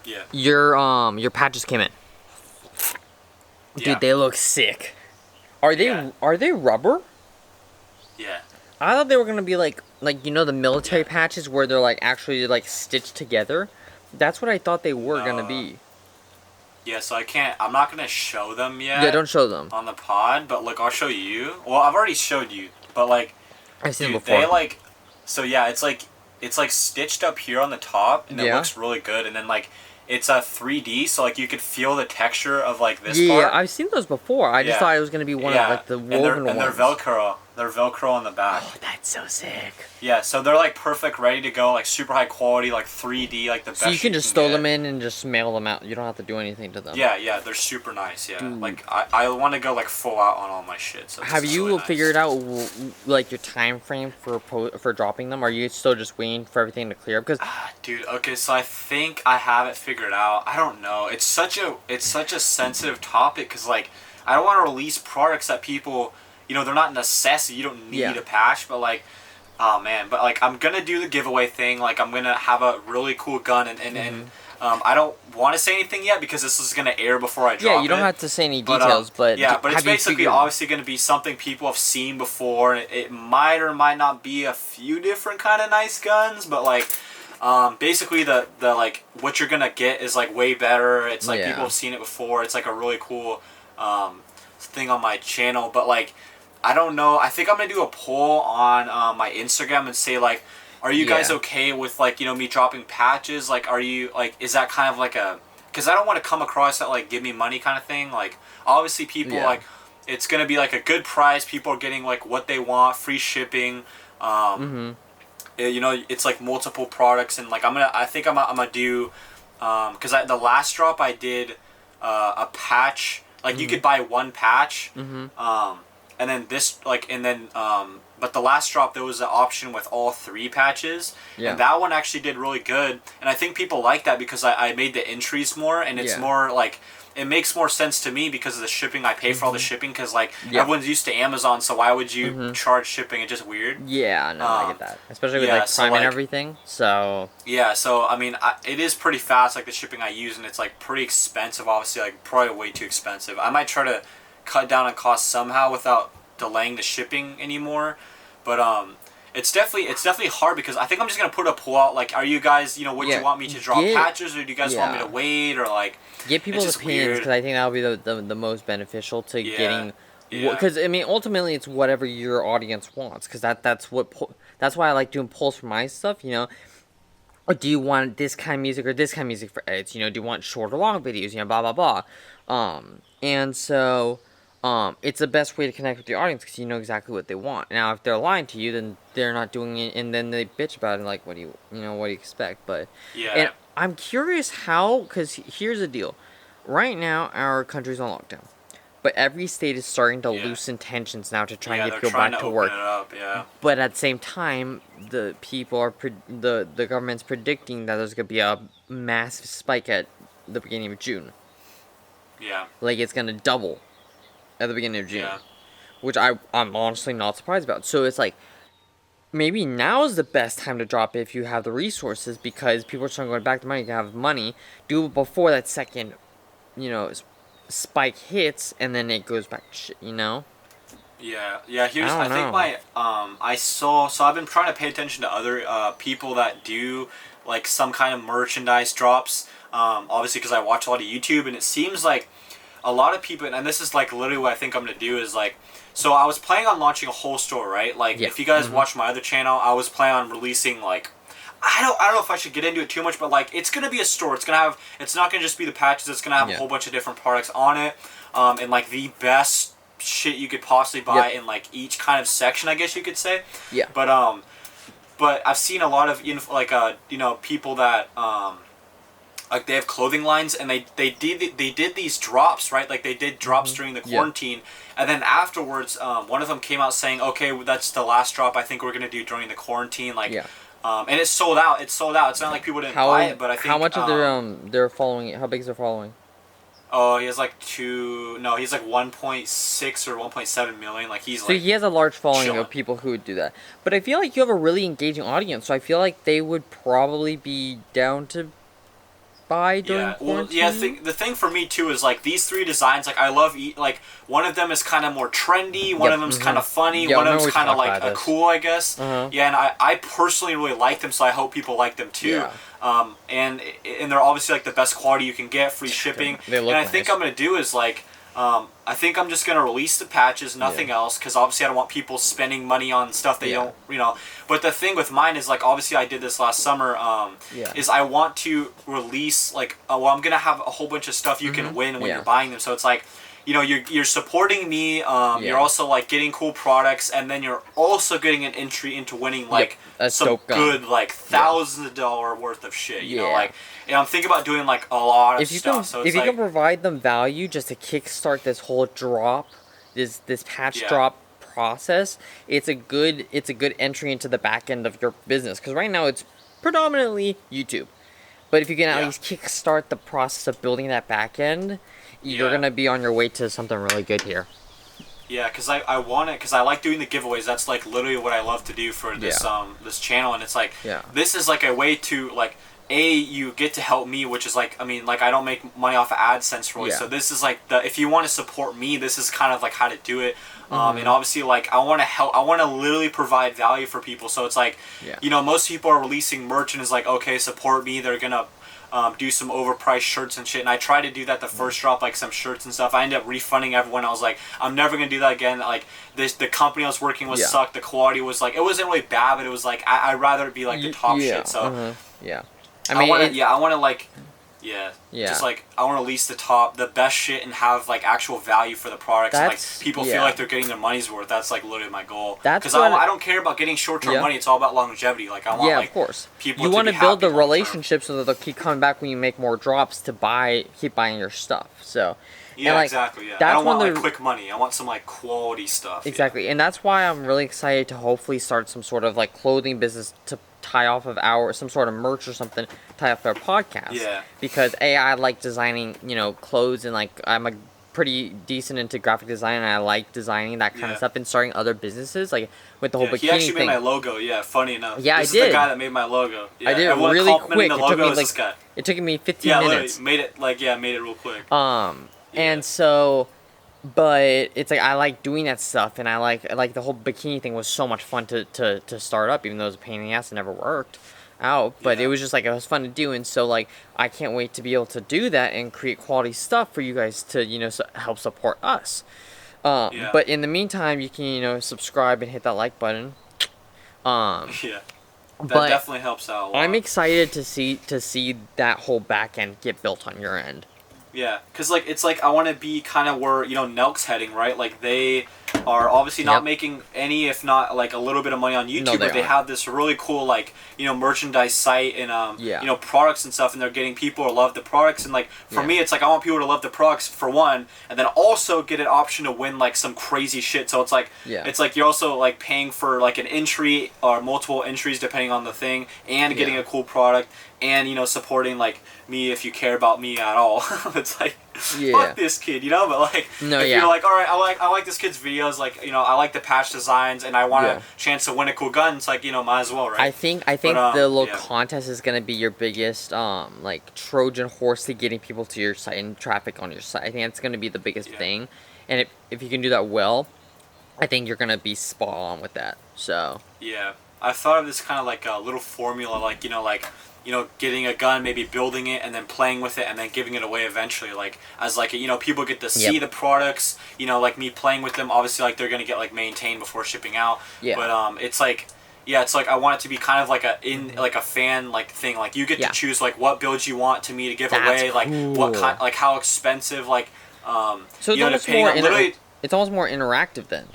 Yeah. Your patches came in. Dude, they look sick. Are they rubber? Yeah. I thought they were gonna be like you know the military patches where they're like actually like stitched together. That's what I thought they were gonna be. Yeah, so I'm not gonna show them yet. Yeah, don't show them on the pod, but like I'll show you. Well, I've already showed you, but like I've seen them before. They like, so yeah, it's like stitched up here on the top, and it looks really good. And then like it's a 3D, so like you could feel the texture of like this part. Yeah, I've seen those before. I just thought it was gonna be one of like the woven ones. And they're Velcro. They're Velcro on the back. Oh, that's so sick. Yeah, so they're like perfect, ready to go, like super high quality, like 3D, like the best. So you can just throw them in and just mail them out. You don't have to do anything to them. Yeah, they're super nice. Yeah, dude. Like I want to go like full out on all my shit. So have you really figured out like your time frame for dropping them? Are you still just waiting for everything to clear up? Because dude, okay, so I think I have it figured out. I don't know. It's such a sensitive topic because like I don't want to release products that people. You know, they're not necessity. You don't need a patch, but like, oh man, but like, I'm gonna do the giveaway thing. Like, I'm gonna have a really cool gun, and I don't want to say anything yet because this is gonna air before I drop it. Yeah, you don't have to say any details, but but it's basically obviously gonna be something people have seen before. It might or might not be a few different kind of nice guns, but like, basically the like what you're gonna get is like way better. It's like people have seen it before. It's like a really cool thing on my channel, but like. I don't know. I think I'm gonna do a poll on my Instagram and say like, are you guys okay with like, you know, me dropping patches? Like, are you like, is that kind of like a? Because I don't want to come across that like give me money kind of thing. Like, obviously people like, it's gonna be like a good price. People are getting like what they want, free shipping. You know, it's like multiple products and like I think I'm gonna do, because the last drop I did a patch. Like you could buy one patch. and then but the last drop there was an option with all 3 patches, and that one actually did really good, and I think people like that because I made the entries more, and it's more like, it makes more sense to me because of the shipping. I pay for all the shipping because, like, everyone's used to Amazon, so why would you charge shipping? It's just weird. Yeah, no, I get that. Especially with, like, Prime and everything, so... Yeah, so, I mean, it is pretty fast, like, the shipping I use, and it's, like, pretty expensive, obviously, like, probably way too expensive. I might try to cut down on costs somehow without delaying the shipping anymore, but, it's definitely hard because I think I'm just gonna put a poll out. Like, are you guys, you know, would you want me to drop patches, or do you guys want me to wait, or like? Get people's opinions, because I think that'll be the most beneficial to getting. Because I mean, ultimately, it's whatever your audience wants. Because that's why I like doing polls for my stuff. You know, or do you want this kind of music or this kind of music for edits? You know, do you want short or long videos? You know, blah blah blah. And so. It's the best way to connect with your audience because you know exactly what they want. Now, if they're lying to you, then they're not doing it, and then they bitch about it. Like, what do you expect? But and I'm curious how, because here's the deal: right now, our country's on lockdown, but every state is starting to loosen tensions now to try and get people back to work. But at the same time, the people are the government's predicting that there's gonna be a massive spike at the beginning of June. Yeah, like it's gonna double at the beginning of June, which I'm honestly not surprised about. So it's like, maybe now is the best time to drop it if you have the resources, because people are starting going back to money. You can have money, do it before that second, spike hits, and then it goes back to shit, Yeah. Here's I think my so I've been trying to pay attention to other people that do like some kind of merchandise drops. Obviously, because I watch a lot of YouTube, and it seems like a lot of people, and this is like literally what I think I'm gonna do is like, so I was planning on launching a whole store, right? Like, if you guys watch my other channel, I was planning on releasing like, I don't know if I should get into it too much, but like, it's gonna be a store. It's not gonna just be the patches. It's gonna have a whole bunch of different products on it, and like the best shit you could possibly buy in like each kind of section, I guess you could say. Yeah. But I've seen a lot of people that like they have clothing lines, and they did these drops, right? Like they did drops during the quarantine, and then afterwards, one of them came out saying, "Okay, that's the last drop I think we're gonna do during the quarantine." Like, and it sold out. It's not like people didn't buy it, but I think how much of their following? How big is their following? Oh, he has like he's like 1.6 or 1.7 million. Like he has a large following of people who would do that. But I feel like you have a really engaging audience, so I feel like they would probably be down to buy during quarantine. Well, the thing for me too is like these 3 designs. Like I love like one of them is kind of more trendy, one of them's kind of funny, one of them's kind of like cool, I guess. Yeah, and I personally really like them, so I hope people like them too. And they're obviously like the best quality you can get, free shipping. And I think I'm gonna do is like, I think I'm just gonna release the patches, nothing else, because obviously I don't want people spending money on stuff they don't, But the thing with mine is like, obviously I did this last summer. Is I want to release like, I'm gonna have a whole bunch of stuff you can win when you're buying them. So it's like, you're supporting me. You're also like getting cool products, and then you're also getting an entry into winning like some good like thousands of dollars worth of shit. You know, like, and I'm thinking about doing like a lot of stuff. So if you can provide them value just to kickstart this whole drop, this patch drop process, it's a good entry into the back end of your business. Because right now it's predominantly YouTube, but if you can at least kickstart the process of building that back end, you're gonna be on your way to something really good here. Yeah, because I want it, because I like doing the giveaways. That's like literally what I love to do for this this channel, and it's like this is like a way to like, you get to help me, which is like, I mean, like I don't make money off of AdSense really, so this is like if you want to support me, this is kind of like how to do it. And obviously like I want to help, I want to literally provide value for people. So it's like, most people are releasing merch and it's like, okay, support me, they're gonna do some overpriced shirts and shit, and I tried to do that the first drop, like some shirts and stuff. I ended up refunding everyone. I was like, I'm never gonna do that again. Like the company I was working with sucked. The quality was like, it wasn't really bad, but it was like I'd rather it be like the top shit. So I mean, I want to like, just like I want to release the best shit and have like actual value for the products. And, like people feel like they're getting their money's worth. That's like literally my goal. Because I don't care about getting short-term money. It's all about longevity. Like I want like, of course. People you want to build the relationships so that they'll keep coming back when you make more drops to keep buying your stuff. So, Yeah, and, like, exactly. Yeah, I that's don't want one of like the quick money. I want some like quality stuff. exactly, and that's why I'm really excited to hopefully start some sort of like clothing business to tie off of our some sort of merch or something tie off our podcast. Yeah. Because I like designing, clothes, and like I'm a pretty decent into graphic design, and I like designing that kind of Yeah. stuff and starting other businesses like with the whole Yeah, he bikini actually made thing. my logo. Yeah, funny enough. Yeah, this I is did. the guy that made my logo. Yeah, I did it everyone really complimenting quick. The logo is this guy. It took me 15 Yeah, minutes. literally made it real quick. And so, but it's like I like doing that stuff, and I like the whole bikini thing was so much fun to start up, even though it was a pain in the ass and never worked out. But Yeah. it was just like it was fun to do, and so like I can't wait to be able to do that and create quality stuff for you guys to help support us. Yeah. But in the meantime, you can subscribe and hit that like button. Yeah. That But definitely helps out a lot. I'm excited to see that whole back end get built on your end. Yeah, because like it's like I want to be kind of where Nelk's heading, right? Like they are obviously not making any, if not like a little bit of money on YouTube, but they have this really cool like merchandise site and products and stuff, and they're getting people to love the products. And like for me, it's like I want people to love the products for one, and then also get an option to win like some crazy shit. So it's like you're also like paying for like an entry or multiple entries depending on the thing, and getting a cool product, and supporting like me if you care about me at all. It's like fuck this kid, but like if you're like, all right, I like this kid's videos, like I like the patch designs, and I want a chance to win a cool gun. It's like might as well, right? I think the little contest is gonna be your biggest like Trojan horse to getting people to your site and traffic on your site. I think that's gonna be the biggest thing, and if you can do that well, I think you're gonna be spot on with that. So yeah, I thought of this kind of like a little formula, like getting a gun, maybe building it, and then playing with it, and then giving it away eventually. Like as like people get to see the products. Like me playing with them. Obviously, like they're gonna get like maintained before shipping out. Yeah. But it's like. Yeah, it's like I want it to be kind of like a fan like thing. Like you get to choose like what builds you want me to give away. Like what kind, like how expensive. Like so it's almost more it's almost more interactive then.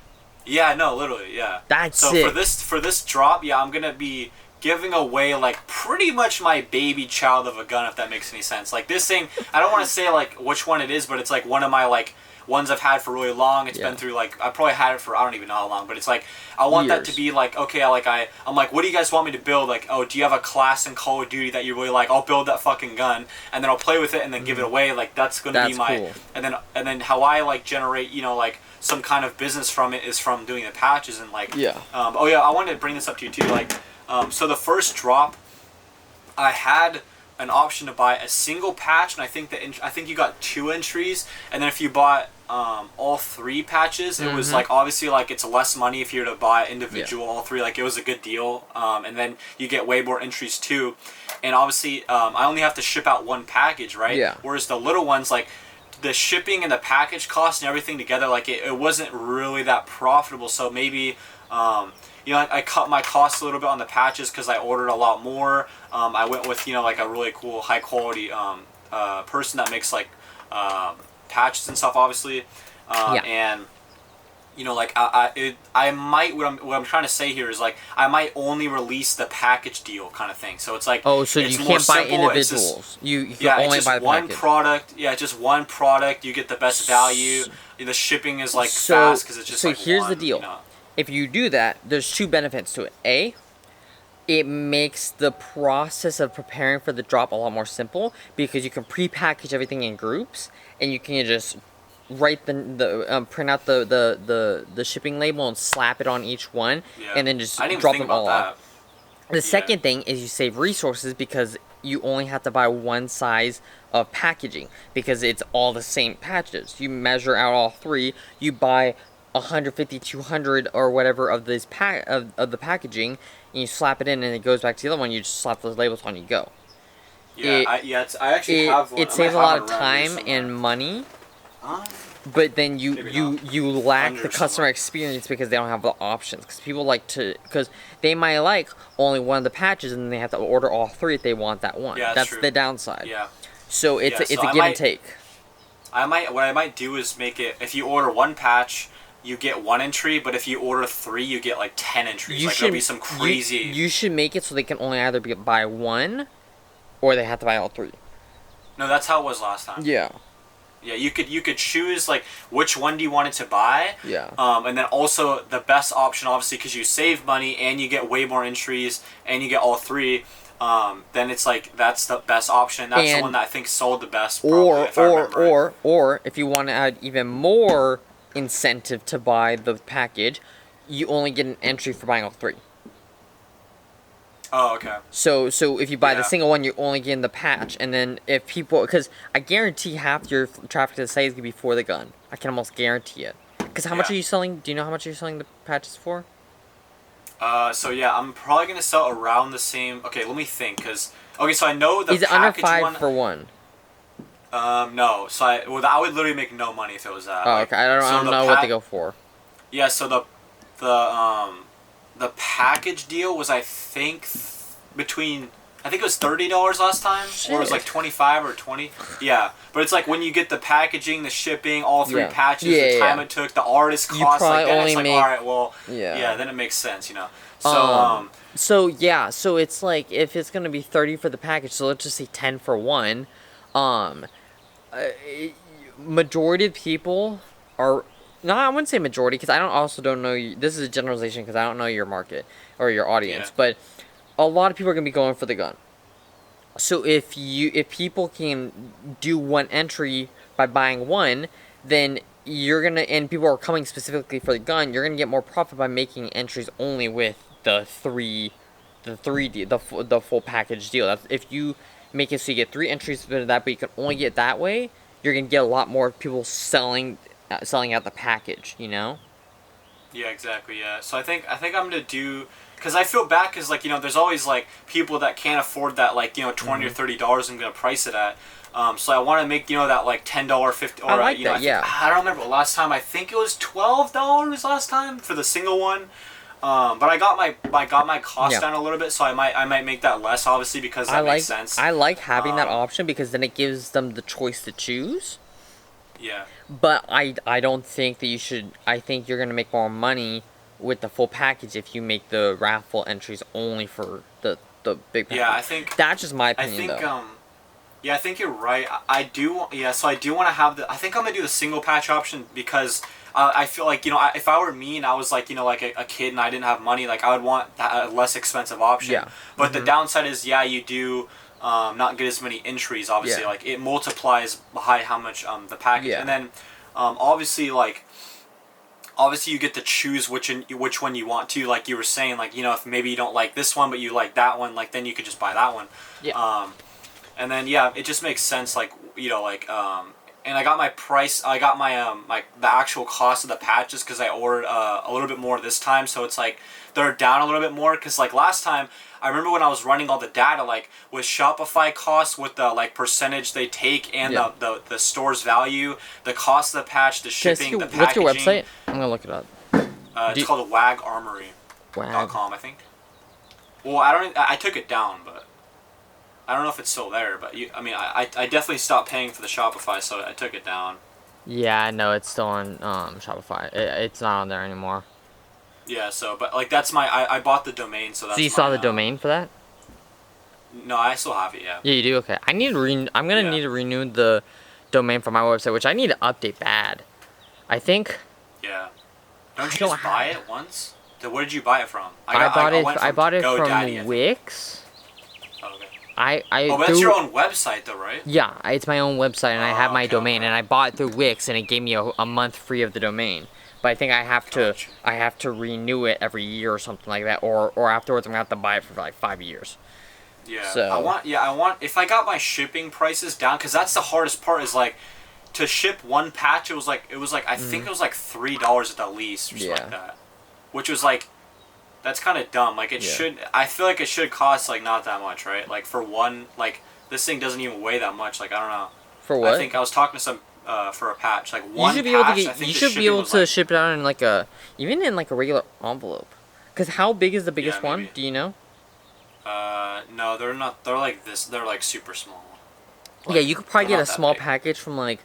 Yeah, no, literally, yeah. That's so sick. for this drop, I'm gonna be giving away like pretty much my baby child of a gun, if that makes any sense. Like this thing, I don't want to say like which one it is, but it's like one of my like ones I've had for really long. It's been through like I probably had it for I don't even know how long, but it's like I want that to be like okay, I'm like what do you guys want me to build? Like oh, do you have a class in Call of Duty that you really like? I'll build that fucking gun and then I'll play with it and then give it away. Like that's gonna be my cool. and then how I like generate like some kind of business from it is from doing the patches and like I wanted to bring this up to you too, like so the first drop I had an option to buy a single patch, and I think you got 2 entries, and then if you bought all 3 patches, it was like obviously like it's less money if you were to buy individual all 3, like it was a good deal, and then you get way more entries too, and obviously I only have to ship out 1 package, right? Whereas the little ones, like the shipping and the package cost and everything together, like it wasn't really that profitable. So maybe I cut my costs a little bit on the patches because I ordered a lot more. I went with like a really cool high quality person that makes like patches and stuff, obviously, and like I might what I'm trying to say here is like I might only release the package deal kind of thing. So it's like so you can't buy individuals. You can only buy the one package. product. Yeah, just one product. You get the best value. The shipping is like fast because it's just so like here's one, the deal. If you do that, there's 2 benefits to it. A, it makes the process of preparing for the drop a lot more simple because you can pre-package everything in groups and you can just write print out the shipping label and slap it on each one and then just drop them all off. The second thing is you save resources because you only have to buy 1 size of packaging because it's all the same patches. You measure out all 3, you buy 150, 200 or whatever of this of the packaging, and you slap it in and it goes back to the other one. You just slap those labels on, you go. I actually have one. It saves a lot of time and money, but then you lack the customer experience because they don't have the options. Because people because they might like only one of the patches and then they have to order all 3 if they want that one. Yeah, that's true. The downside. Yeah. So it's a give and take. What I might do is make it, if you order 1 patch, you get 1 entry, but if you order 3, you get like 10 entries. There'll be some crazy. You should make it so they can only either buy 1, or they have to buy all 3. No, that's how it was last time. Yeah. Yeah, you could choose like which one do you want it to buy. Yeah. And then also the best option, obviously, because you save money and you get way more entries and you get all three. Then it's like that's the best option. That's the one that I think sold the best. Probably, if I remember right. Or if you want to add even more incentive to buy the package, you only get an entry for buying all three. Oh, okay. So if you buy the single one, you're only getting the patch, and then if people, because I guarantee half your traffic to the site is gonna be for the gun. I can almost guarantee it. Because how much are you selling? Do you know how much you're selling the patches for? So yeah, I'm probably gonna sell around the same. Okay, let me think, cause okay, so I know the is it under package 5 for one? No. So I would literally make no money if it was that. Oh, okay. I don't know what they go for. Yeah. So the package deal was, I think, between, I think it was $30 last time, or it was like 25 or 20. Yeah, but it's like when you get the packaging, the shipping, all three patches, the time it took, the artist cost, like then it's like, all right, well, then it makes sense, you know. So so it's like if it's gonna be 30 for the package, so let's just say 10 for one. Majority of people are. No, I wouldn't say majority, because don't know you. This is a generalization because I don't know your market or your audience, but a lot of people are gonna be going for the gun. So if people can do one entry by buying one, then and people are coming specifically for the gun, you're gonna get more profit by making entries only with the full package deal. That's if you make it so you get 3 entries for that, but you can only get that way, you're gonna get a lot more people selling out the package, you know? Yeah, exactly. Yeah. So I think I'm gonna do, because I feel bad, because like, you know, there's always like people that can't afford that, like, you know, $20 or $30 I'm gonna price it at. So I want to make, you know, that like $10, $50, or I like you know, that. I don't remember last time. I think it was $12 last time for the single one. But I got my cost down a little bit, so I might make that less, obviously, because that makes sense. I like having that option, because then it gives them the choice to choose. Yeah. But I don't think that you should. I think you're gonna make more money with the full package if you make the raffle entries only for the big package. Yeah, I think that's just my opinion. Yeah, I think you're right. I do. Yeah, so I do want to have the. I think I'm gonna do the single patch option, because I feel like, you know, if I were me and I was like, you know, like a kid and I didn't have money, like I would want a less expensive option. Yeah. But the downside is, you do not get as many entries. Obviously, like it multiplies by how much the package, and then obviously you get to choose which one you want to. Like you were saying, like, you know, if maybe you don't like this one but you like that one, like then you could just buy that one. Yeah. And then it just makes sense, like, you know, like and I got my price. I got my the actual cost of the patches, because I ordered a little bit more this time, so it's like they're down a little bit more, because like last time I remember when I was running all the data, like with Shopify costs, with the like percentage they take, and the store's value, the cost of the patch, the shipping, the packaging. What's your website? I'm gonna look it up. It's called wagarmory.com, I think. Well, I took it down, but I don't know if it's still there. But I definitely stopped paying for the Shopify, so I took it down. Yeah, no, it's still on Shopify. It's not on there anymore. Yeah, so, but like that's I bought the domain, so that's. So you saw the domain for that? No, I still have it. Yeah. Yeah, you do. Okay, I'm gonna need to renew the domain for my website, which I need to update bad. I think. Yeah. Don't you just buy it once? Where did you buy it from? I bought it from Wix. Okay. But that's your own website, though, right? Yeah, it's my own website, and I have my domain, and I bought it through Wix, and it gave me a month free of the domain. But I think I have to renew it every year or something like that, or afterwards I'm gonna have to buy it for like 5 years. Yeah. So I want if I got my shipping prices down, because that's the hardest part, is like to ship one patch. It was like I think it was like $3 at the least, or something like that, which was like. That's kind of dumb. Like, it should... I feel like it should cost, like, not that much, right? Like, for one... Like, this thing doesn't even weigh that much. Like, I don't know. For what? I think I was talking to some... for a patch. Like, one patch, you should be able to ship it out in, like, a... Even in, like, a regular envelope. Because how big is the biggest one? Do you know? No, they're not... They're like this. They're, like, super small. Like, yeah, you could probably get a small package from, like,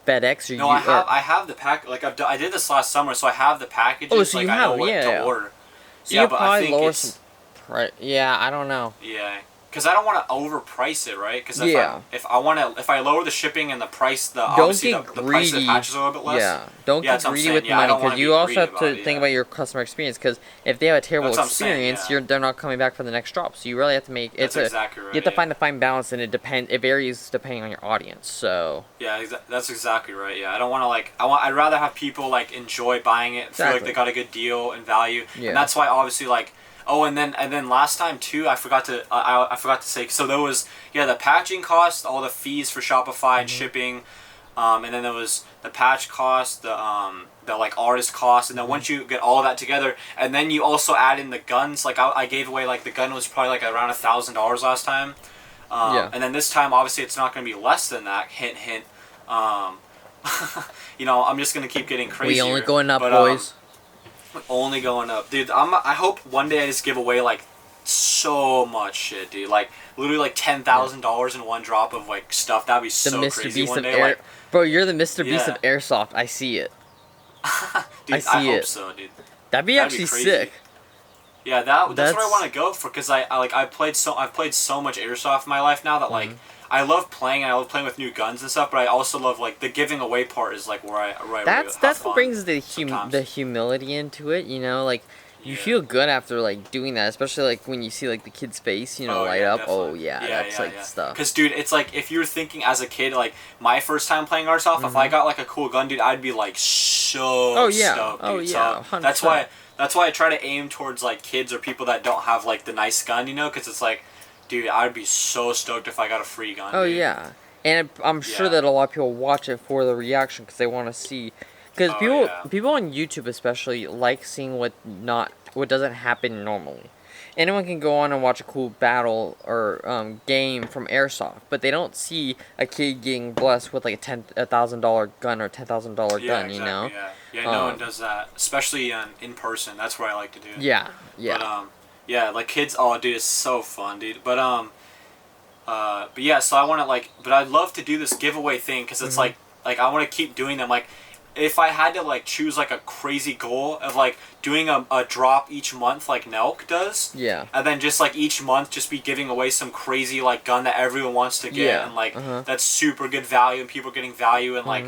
FedEx or... No, I have the pack... Like, I did this last summer, so I have the packages. Oh, so I know what to order. So you probably lower some... Right. Yeah, I don't know. Yeah. because I don't want to overprice it, right? Because Yeah. if I lower the shipping and the price, Don't obviously get the price of greedy. the patch is a little bit less. Yeah, don't Yeah, get that's what I'm greedy saying. with the Yeah, I money don't want because to you be also greedy have about to it. think Yeah. about your customer experience. Because if they have a terrible That's what I'm saying, experience, yeah. they're not coming back for the next drop. So you really have to make That's exactly right. you have to Yeah. find the fine balance, and it varies depending on your audience. So Yeah, that's exactly right. Yeah, I don't want to I'd rather have people like enjoy buying it, feel like Exactly. they got a good deal and value, Yeah. and that's why obviously like. Oh, and then last time too, I forgot to say. So there was the patching cost, all the fees for Shopify and shipping, and then there was the patch cost, the like artist cost, and then once you get all of that together, and then you also add in the guns. Like I gave away like the gun was probably like around $1,000 last time, Yeah. and then this time obviously it's not going to be less than that. Hint hint. Um, I'm just gonna keep getting crazier. we only going up, but, boys. Only going up, dude. I hope one day I just give away like so much shit, dude. Like literally like $10,000 in one drop of like stuff. That'd be The so Mr. crazy Beast one of day. air, Like, bro. You're the Mr. Beast Yeah. of airsoft. I see it. dude, I see hope it. so, dude. That'd be That'd be actually crazy. sick. Yeah, that's what I That's- want to go for because I've played so much airsoft in my life now that like I love playing and I love playing with new guns and stuff. But I also love like the giving away part is like where I really That's have what fun brings the sometimes. the humility into it. You know, like you Yeah. feel good after like doing that, especially like when you see like the kid's face, Oh, light yeah, up. Oh definitely. yeah, that's like stuff. Because dude, it's like if you're thinking as a kid, like my first time playing airsoft, if I got like a cool gun, dude, I'd be like so Oh, yeah. stoked, dude. Oh, yeah, So 100%. that's why I try to aim towards like kids or people that don't have like the nice gun, because it's like, dude, I'd be so stoked if I got a free gun. Oh dude. yeah, and I'm sure Yeah. that a lot of people watch it for the reaction because they want to see. Because Oh, yeah. people on YouTube especially like seeing what doesn't happen normally. Anyone can go on and watch a cool battle or game from airsoft, but they don't see a kid getting blessed with like a $1,000 gun or $10,000 Yeah, gun. exactly, You know? Yeah, no one does that, especially in person. That's what I like to do. Yeah, yeah. But yeah, like kids. Oh, dude, it's so fun, dude. But yeah, so I want to but I'd love to do this giveaway thing because it's like I want to keep doing them. Like, if I had to like choose like a crazy goal of like doing a drop each month like Nelk does, Yeah. and then just like each month just be giving away some crazy like gun that everyone wants to get, Yeah, and like uh-huh. that's super good value and people getting value and like.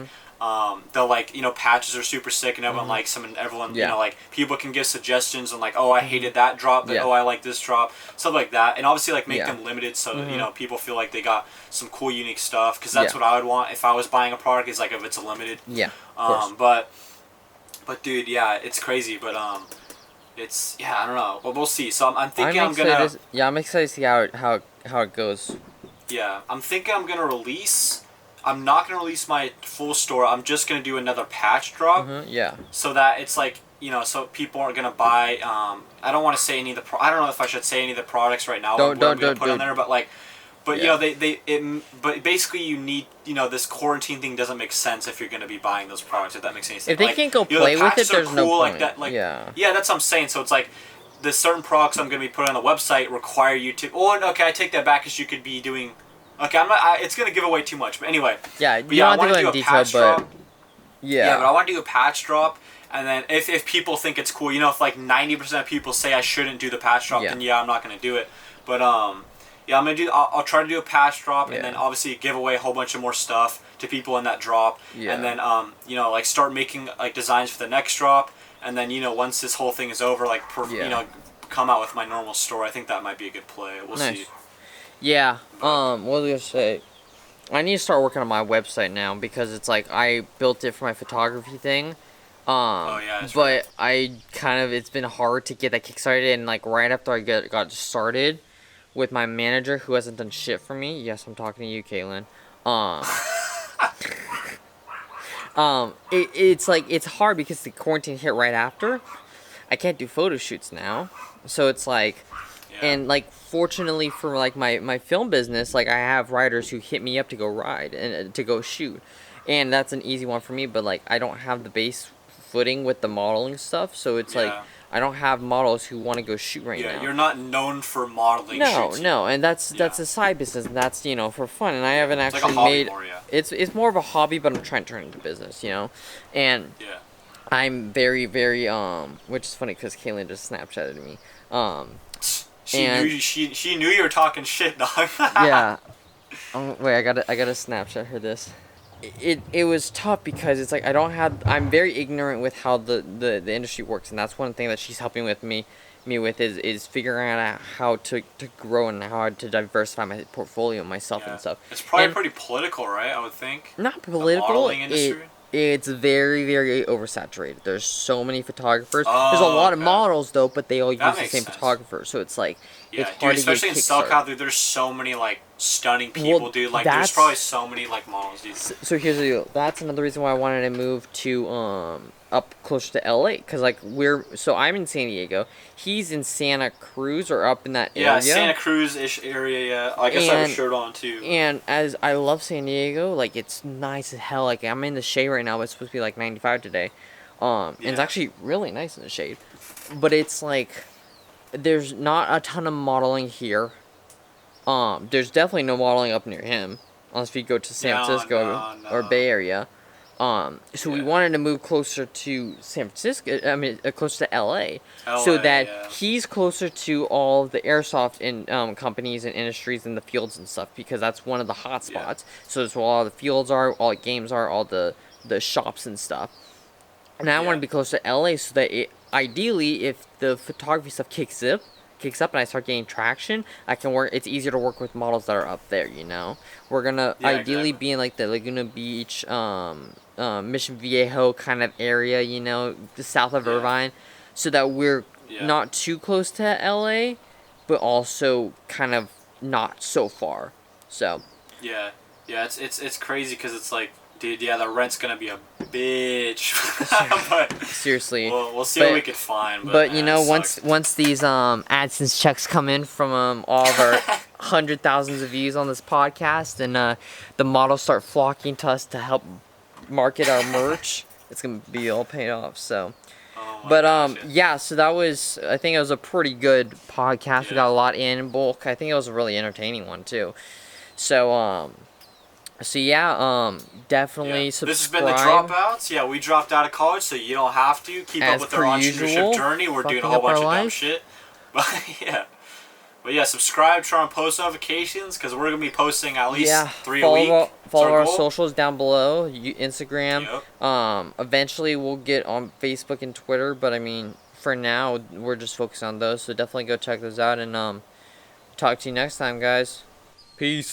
The like patches are super sick and everyone likes them and everyone Yeah. like people can give suggestions and like, oh, I hated that drop, but Yeah. oh, I like this drop, stuff like that, and obviously like make Yeah. them limited so people feel like they got some cool unique stuff because that's Yeah. what I would want if I was buying a product is like if it's a limited. Yeah. Of course. But dude, yeah, it's crazy, but it's I don't know, well, we'll see. So I'm thinking I'm excited. gonna I'm excited to see how it goes. I'm thinking I'm gonna release. I'm not gonna release my full store. I'm just gonna do another patch drop. Yeah. So that it's like so people aren't gonna buy. I don't want to say any of the. I don't know if I should say any of the products right now. Don't put on there, but like, but Yeah. but basically you need this quarantine thing doesn't make sense if you're gonna be buying those products. If that makes any sense. If they Like, can't go the play with it, patches are there's no cool, point. Like that, like, Yeah. Yeah, that's what I'm saying. So it's like. The certain products I'm gonna be putting on the website require you to. Oh, okay, I take that back because you could be doing. Okay, I'm not. It's gonna give away too much, but anyway. Yeah, But you yeah, I don't have want to to go do in a detail, patch but drop. yeah. Yeah, but I want to do a patch drop, and then if people think it's cool, if like 90% of people say I shouldn't do the patch drop, then I'm not gonna do it. But yeah, I'm gonna do. I'll try to do a patch drop, and then obviously give away a whole bunch of more stuff to people in that drop, and then like start making like designs for the next drop, and then once this whole thing is over, like come out with my normal store. I think that might be a good play. We'll see. Yeah. What was I gonna say? I need to start working on my website now because it's like I built it for my photography thing. Oh yeah. That's But it's been hard to get that kickstarted, and like right after I got started with my manager who hasn't done shit for me. Yes, I'm talking to you, Caitlin. It's like it's hard because the quarantine hit right after. I can't do photo shoots now, so it's like. And like fortunately for like my film business, like I have writers who hit me up to go ride and to go shoot, and that's an easy one for me. But like I don't have the base footing with the modeling stuff, so it's like I don't have models who want to go shoot right now. Yeah, you're not known for modeling. shoots. No, and that's a side business, and that's for fun. And I haven't It's actually like a hobby made more, it's more of a hobby, but I'm trying to turn it into business, and I'm very very which is funny because Caitlin just Snapchatted me. And she knew you were talking shit, dog. yeah. Wait, I gotta Snapchat her this. It was tough because it's like I'm very ignorant with how the industry works, and that's one thing that she's helping with me with is figuring out how to grow and how to diversify my portfolio myself and stuff. It's probably and pretty political, right? I would think. not The political. modeling industry. It's very, very oversaturated. There's so many photographers. Oh, There's a lot of okay. models though, but they all use That the makes same sense. photographer. So it's like Yeah, it's dude, hard especially in to get kickstarted. SoCal, dude, there's so many like stunning people, Well, dude. Like, there's that's- probably so many like models, dude. So here's the deal. That's another reason why I wanted to move to up closer to LA, cause like I'm in San Diego. He's in Santa Cruz or up in that Yeah, area. Santa Cruz-ish area. Yeah, I guess I have a shirt on too. And as I love San Diego, like it's nice as hell. Like I'm in the shade right now, but it's supposed to be like 95 today. And it's Yeah. actually really nice in the shade. But it's like there's not a ton of modeling here. There's definitely no modeling up near him, unless we go to San Francisco or Bay Area. So we wanted to move closer to San Francisco. I mean, closer to LA, so that he's closer to all of the airsoft companies and industries in the fields and stuff, because that's one of the hot spots. So that's where all the fields are, all the games are, all the shops and stuff. And I want to be close to LA so that ideally, if the photography stuff kicks up and I start getting traction, I can work. It's easier to work with models that are up there. You know, we're gonna ideally be in like the Laguna Beach, Mission Viejo kind of area. You know, the south of Irvine, so that we're not too close to LA, but also kind of not so far. So. Yeah, it's crazy because it's like, dude, the rent's gonna be a bitch. But seriously, we'll see what we can find. But you know, once these AdSense checks come in from all of our hundred thousands of views on this podcast, and the models start flocking to us to help market our merch, it's gonna be all paid off. So. Yeah, so that was, I think it was a pretty good podcast. Yeah. We got a lot in bulk. I think it was a really entertaining one too. So definitely subscribe. This has been the Dropouts. Yeah, we dropped out of college, so you don't have to keep up with our entrepreneurship journey. We're doing a whole bunch of dumb shit. But yeah, subscribe, turn on post notifications, because we're gonna be posting at least 3 a week. Follow our socials down below, Instagram. Eventually we'll get on Facebook and Twitter, but I mean, for now we're just focused on those. So definitely go check those out, and talk to you next time, guys. Peace.